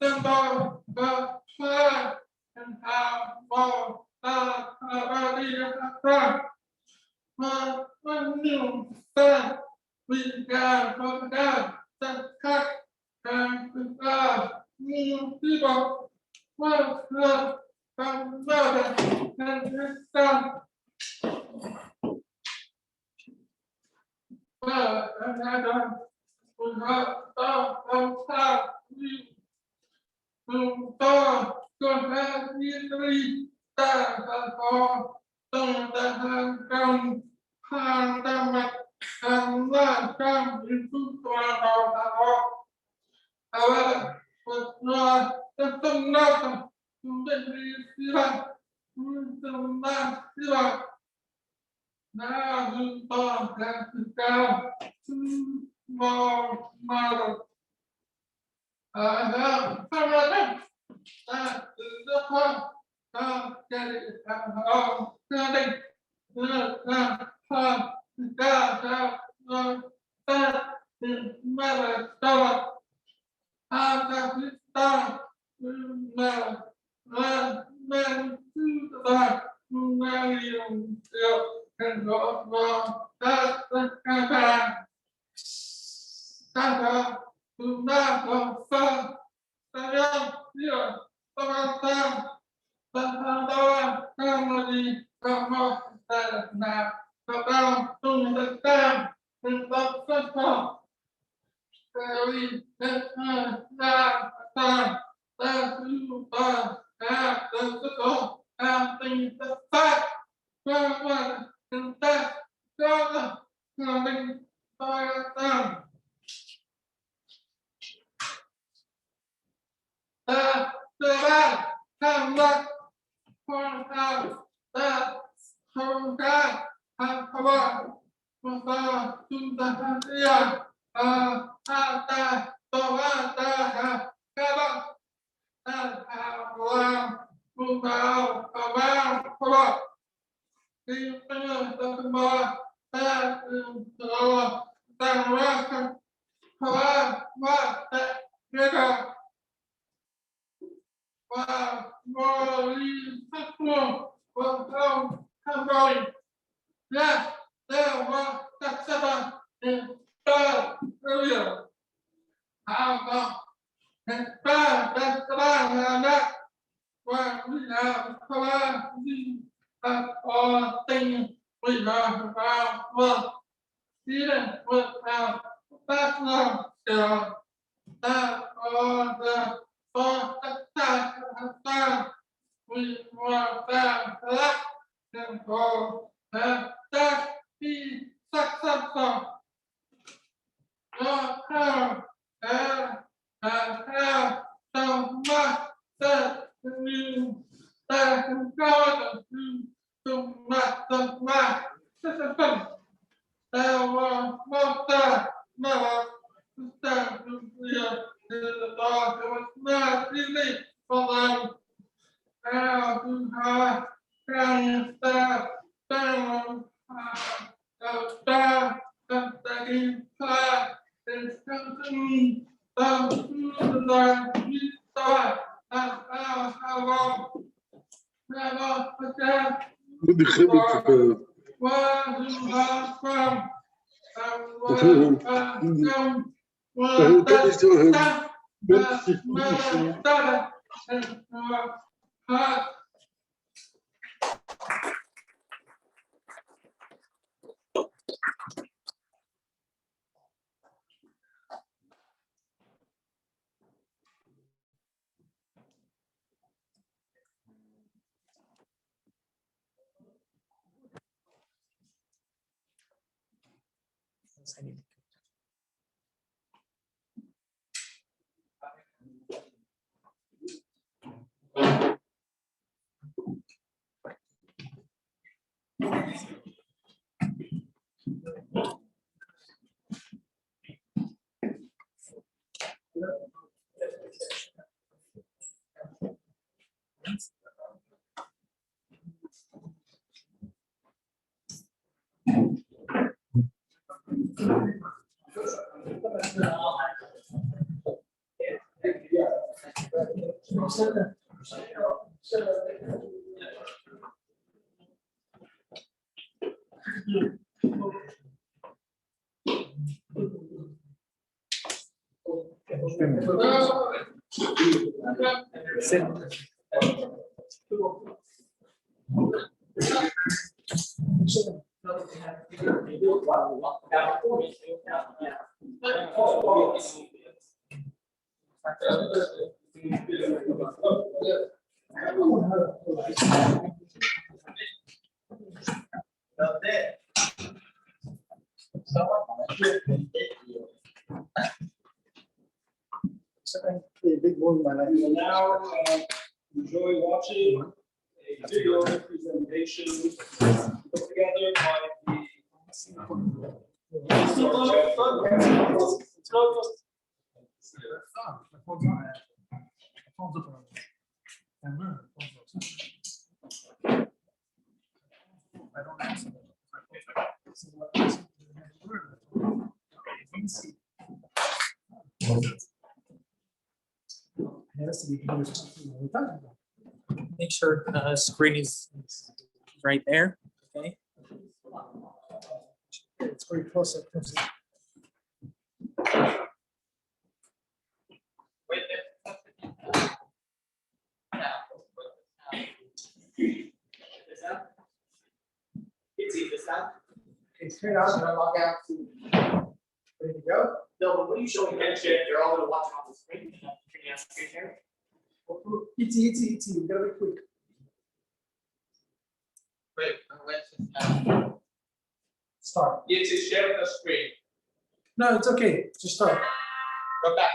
Symbol the flag and how more already done. But when you stand, we got for God, the cut and the God, new people, well, from mother and his son. Well, another, we have all time, we to have easily stand at all, that have come pandemic and not come into our all. However, with no system nothing to be now you thought that to go to more model. I have something that is the point of getting home, getting God that is never done. After we start, we never men to the back, million and go wrong. That's the campaign. Do not go far. Stay up here. Time. The Pandora family come up instead now. Go down to the stand. In the system. Very time that you have the go and things the fact. Well, in that God coming by them. The right come back Big one, my life. We will now enjoy watching a video presentation put together by Make sure the screen is right there. Okay. It's very close up. Okay, straight out, and log out to ready to go. No, but what are you showing here? They're all gonna watch it on the screen. Screen here. ET, we gotta be quick. Wait, let's Start. It's a share the screen. No, it's okay. Just start. Go back.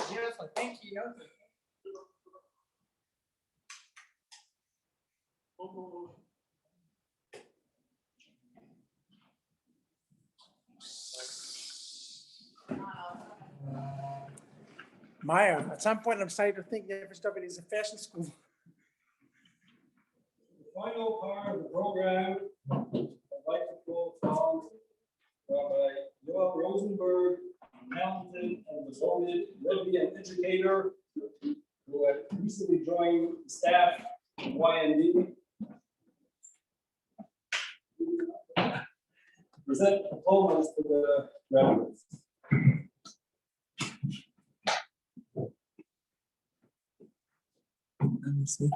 Beautiful, thank you. Maya, at some point, I'm starting to think Nefesh Dovid is a fashion school. The final part of the program, I'd like to call upon Rabbi Yoel Rosenberg, talented and devoted Rebbe and educator who had recently joined the staff of YND. Present diplomas to the graduates. Let me see.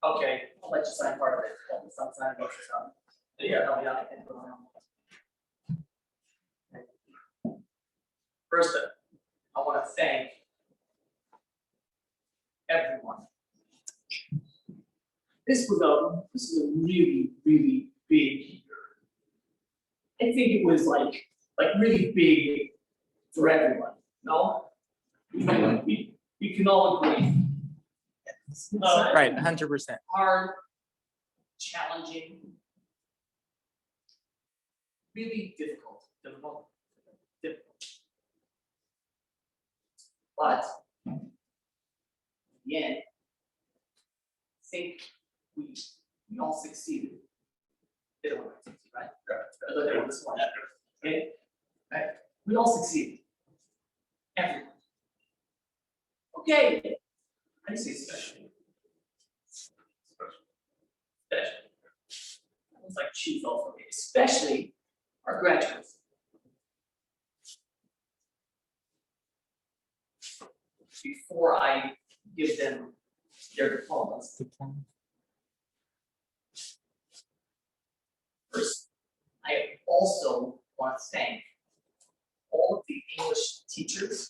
Okay, I'll let you sign part of it. Some sign about yourself. Yeah, no, yeah. First, I want to thank everyone. This is a really, really big year. I think it was like really big for everyone, no? We can all agree. Right, 100%. Hard, challenging, really difficult. But in the end, I think we all succeeded. They don't want to succeed, right? They don't this one. Okay? Right? We all succeeded. Everyone. Okay. How do you say special? Special. That was like chief for me, especially our graduates. Before I give them their diplomas. First, I also want to thank all of the English teachers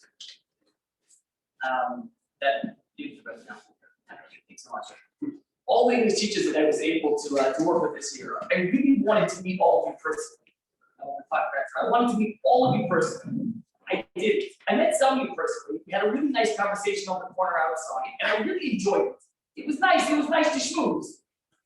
that you right now. Thanks so much. All the English teachers that I was able to work with this year. I really wanted to meet all of you personally. I wanted to meet all of you personally. I did. I met some of you personally. We had a really nice conversation on the corner outside, and I really enjoyed it. It was nice. It was nice to schmooze.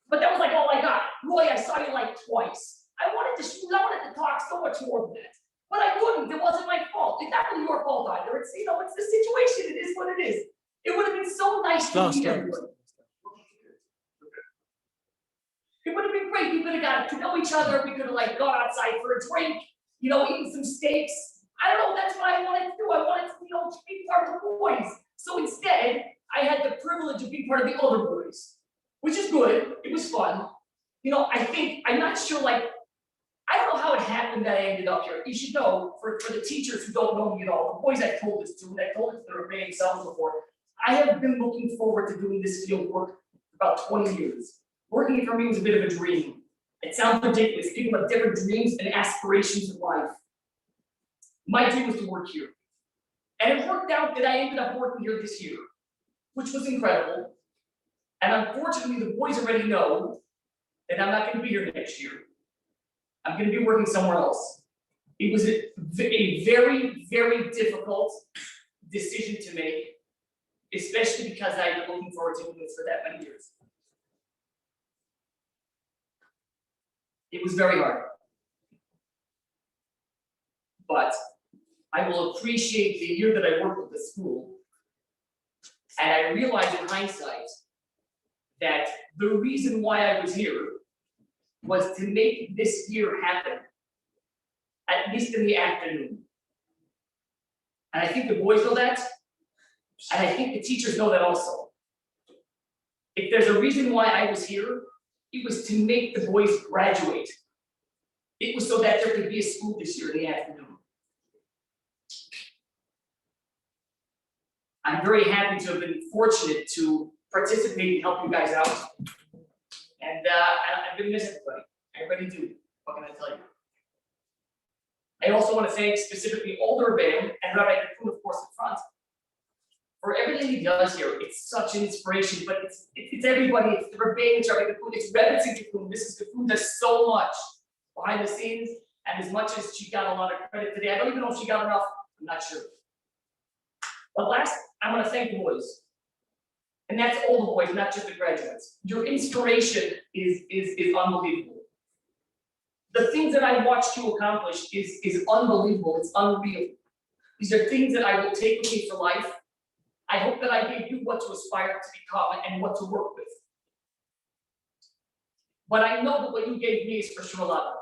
But that was like all I got. Roy, I saw you like twice. I wanted to schmooze. I wanted to talk so much more than that. But I couldn't. It wasn't my fault. It's not really your fault either. It's it's the situation. It is what it is. It would have been so nice to meet everybody. It would have been great. We could have gotten to know each other. We could have gone outside for a drink. Eaten some steaks. I don't know, that's what I wanted to do. I wanted to, be part of the boys. So instead, I had the privilege of being part of the other boys, which is good. It was fun. I'm not sure, I don't know how it happened that I ended up here. You should know, for the teachers who don't know me at all, the boys I've told this to, and I've told it to the remaining selves before, I have been looking forward to doing this field work for about 20 years. Working for me was a bit of a dream. It sounds ridiculous. People have different dreams and aspirations in life. My dream was to work here. And it worked out that I ended up working here this year, which was incredible. And unfortunately, the boys already know that I'm not going to be here next year. I'm going to be working somewhere else. It was a very, very difficult decision to make, especially because I've been looking forward to doing this for that many years. It was very hard. But I will appreciate the year that I worked with the school. And I realized in hindsight that the reason why I was here was to make this year happen, at least in the afternoon. And I think the boys know that, and I think the teachers know that also. If there's a reason why I was here, it was to make the boys graduate. It was so that there could be a school this year in the afternoon. I'm very happy to have been fortunate to participate and help you guys out. And I've been missing everybody. I really do. What can I tell you? I also want to thank specifically older Rebbeim and Rabbi Kakon, of course, in front, for everything he does here. It's such an inspiration, but it's everybody. It's the Rebbeim, it's Rabbi Kakon, it's Rebbe Kakon. Mrs. Kakon does so much behind the scenes, and as much as she got a lot of credit today, I don't even know if she got enough. I'm not sure. But last, I want to thank the boys. And that's all the boys, not just the graduates. Your inspiration is unbelievable. The things that I watched you accomplish is unbelievable. It's unreal. These are things that I will take with me for life. I hope that I gave you what to aspire to become and what to work with. But I know that what you gave me is for sure a lot more.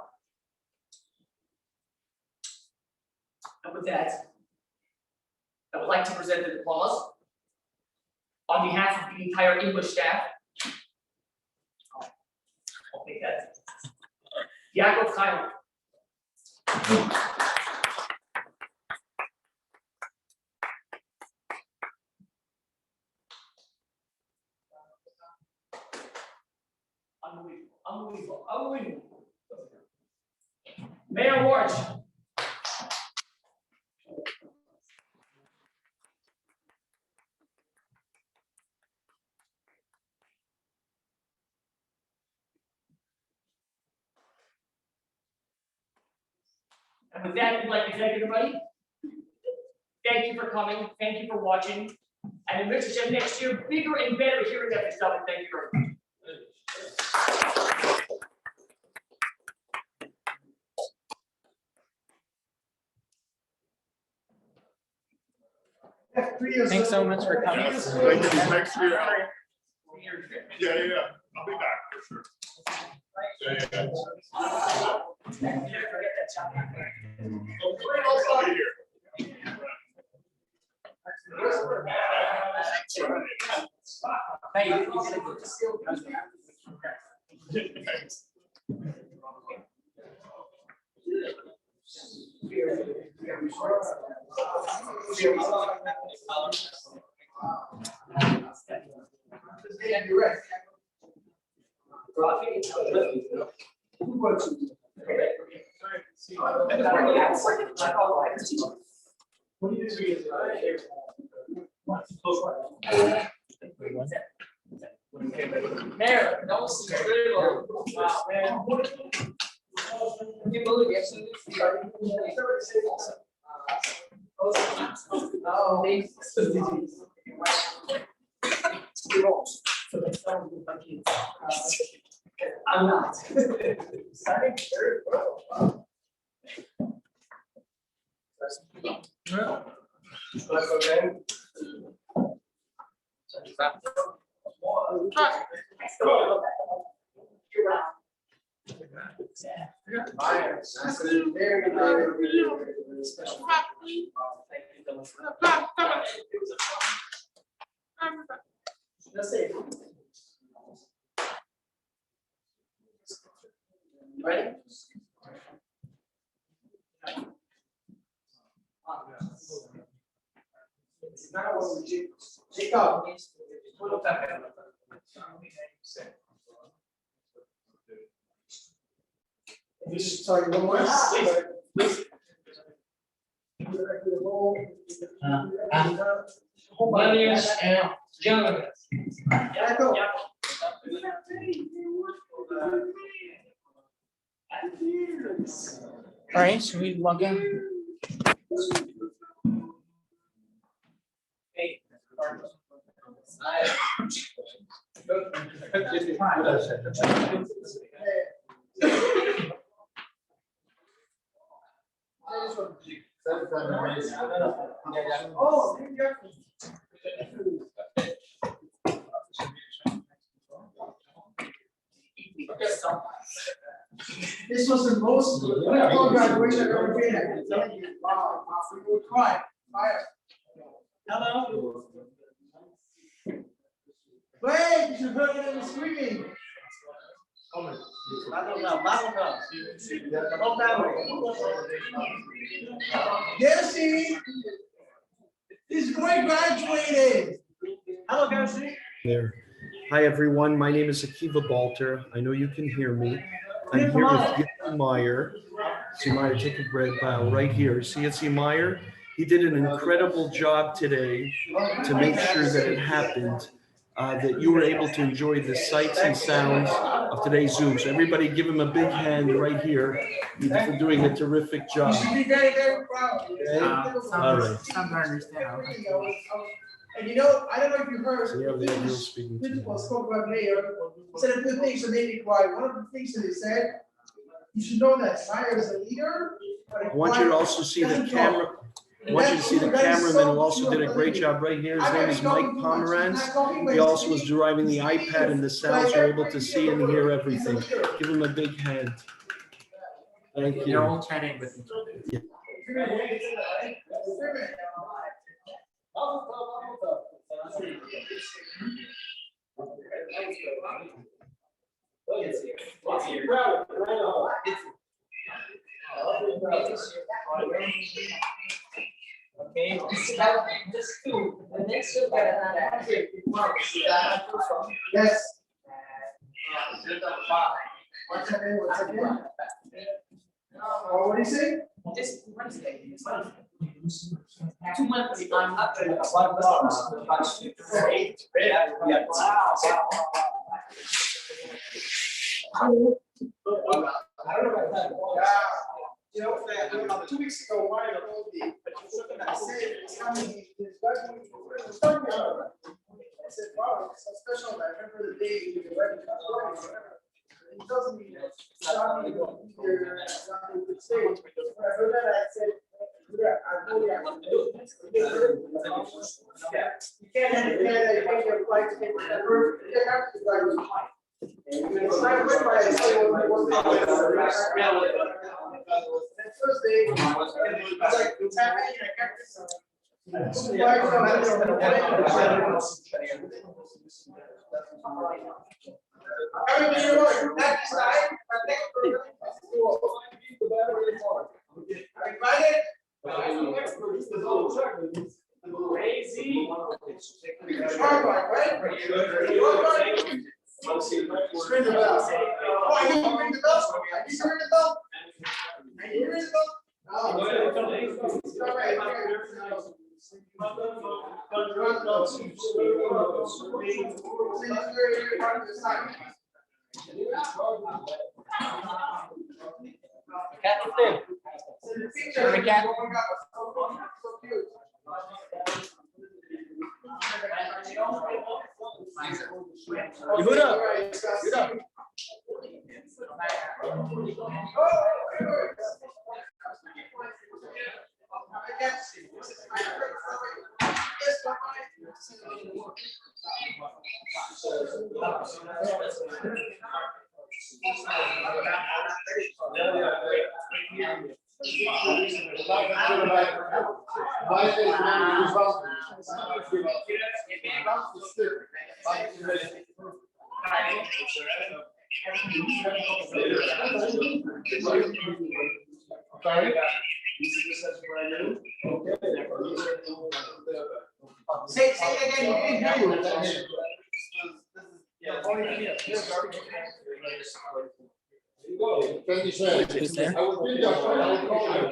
And with that, I would like to present the diplomas on behalf of the entire English staff. I'll take that. Yaakov Chaim. Unbelievable. Mayor Warch. And with that, we'd like to thank everybody. Thank you for coming. Thank you for watching. And in next year, bigger and better here in Nefesh Dovid. Thank you very much. Thanks so much for coming. Thank you. Thanks for your help. Yeah. I'll be back for sure. Yeah. I'll be here. Thanks. Mayor, that was really low. Wow, man. Can you believe it? I'm not. Starting very well. Let's go Ready? Jacob. Just sorry, one more. Millennials and young. All right, should we log in? Hey. Oh, this was the most wonderful graduation I've ever been at. I'm telling you, wow, we would cry. Fire. Hello. Wait, you heard them screaming. Jesse, this boy graduated. Hello, Jesse. There. Hi, everyone. My name is Akiva Balter. I know you can hear me. I'm here with Yitzi Meyer. See Meyer, take a bread bow right here. See Yitzi Meyer? He did an incredible job today to make sure that it happened, that you were able to enjoy the sights and sounds of today's Zoom. So everybody give him a big hand right here for doing a terrific job. You should be very, very proud. All right. And you know, I don't know if you heard, So yeah, they're speaking to principal you. spoke about mayor, said a few things that made me cry. One of the things that he said, you should know that Meyer is a leader. But I want you to also see the camera. I want you to see the cameraman who also did a great job right here. His name is Mike Pomeranz. He also was driving the iPad and the sounds. You're able to see and hear everything. Give him a big hand. Thank you. You're all chatting with me. Okay, just two. The next two got another 100 marks. Yes. What's that name? What's that name? What do you say? Just Wednesday. 2 months. I'm not going to. I don't know about that. You know, 2 weeks ago, Ryan told me, I said, it's coming, it's coming out. I said, wow, it's so special. I remember the day you were ready. It doesn't mean that it's not going to go either. It's not going to stay. When I heard that, I said, Say it again, we didn't hear you. Thank you, sir. Who's there? I will be there. I will call you.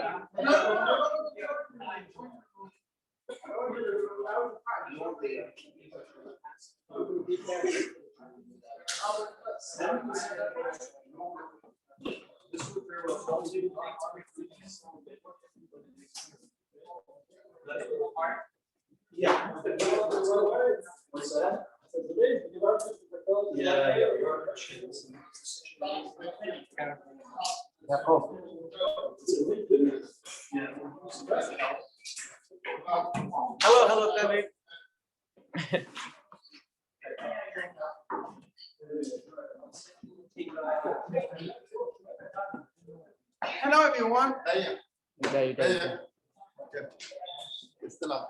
Hello, Kevin. Hello, everyone. It's still up.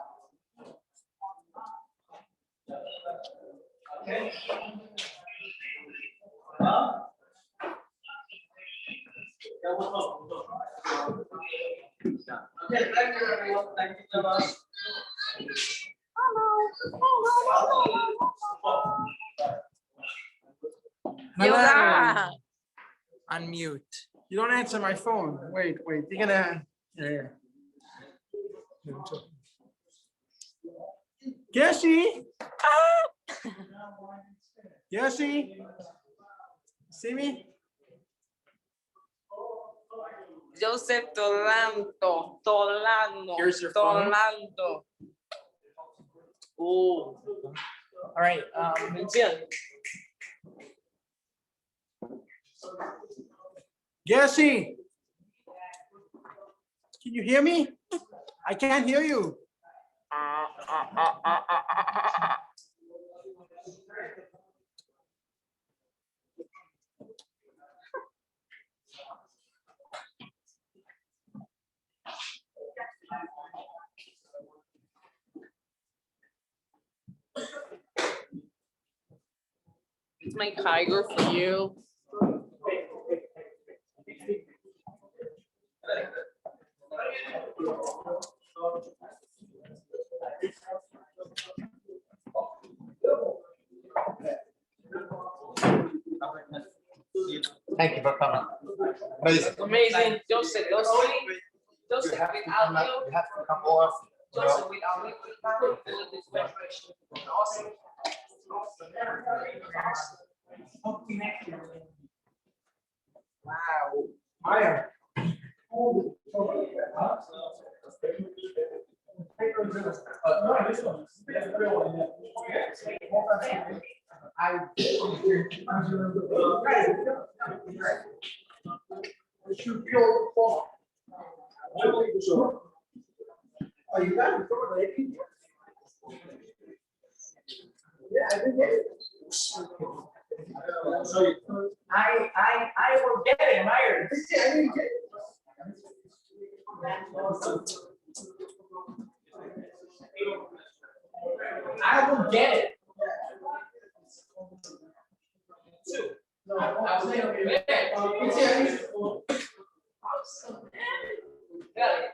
Okay, thank you, everyone. Thank you so much. Hello. Unmute. You don't answer my phone. Wait. You're gonna. Gessie. Gessie. See me? Joseph Tolano. Here's your phone. Tolando. Oh. All right. Gessie. Can you hear me? I can't hear you. It's my tiger for you. Thank you for coming. Amazing. Amazing. Joseph, without You have to come off. Joseph, without me, we can't do this preparation. Awesome. Oh, you got it. Yeah, I did get it. I will get it, Myers. Yeah, I didn't get it. I will get it. No, I was like, man. Got it.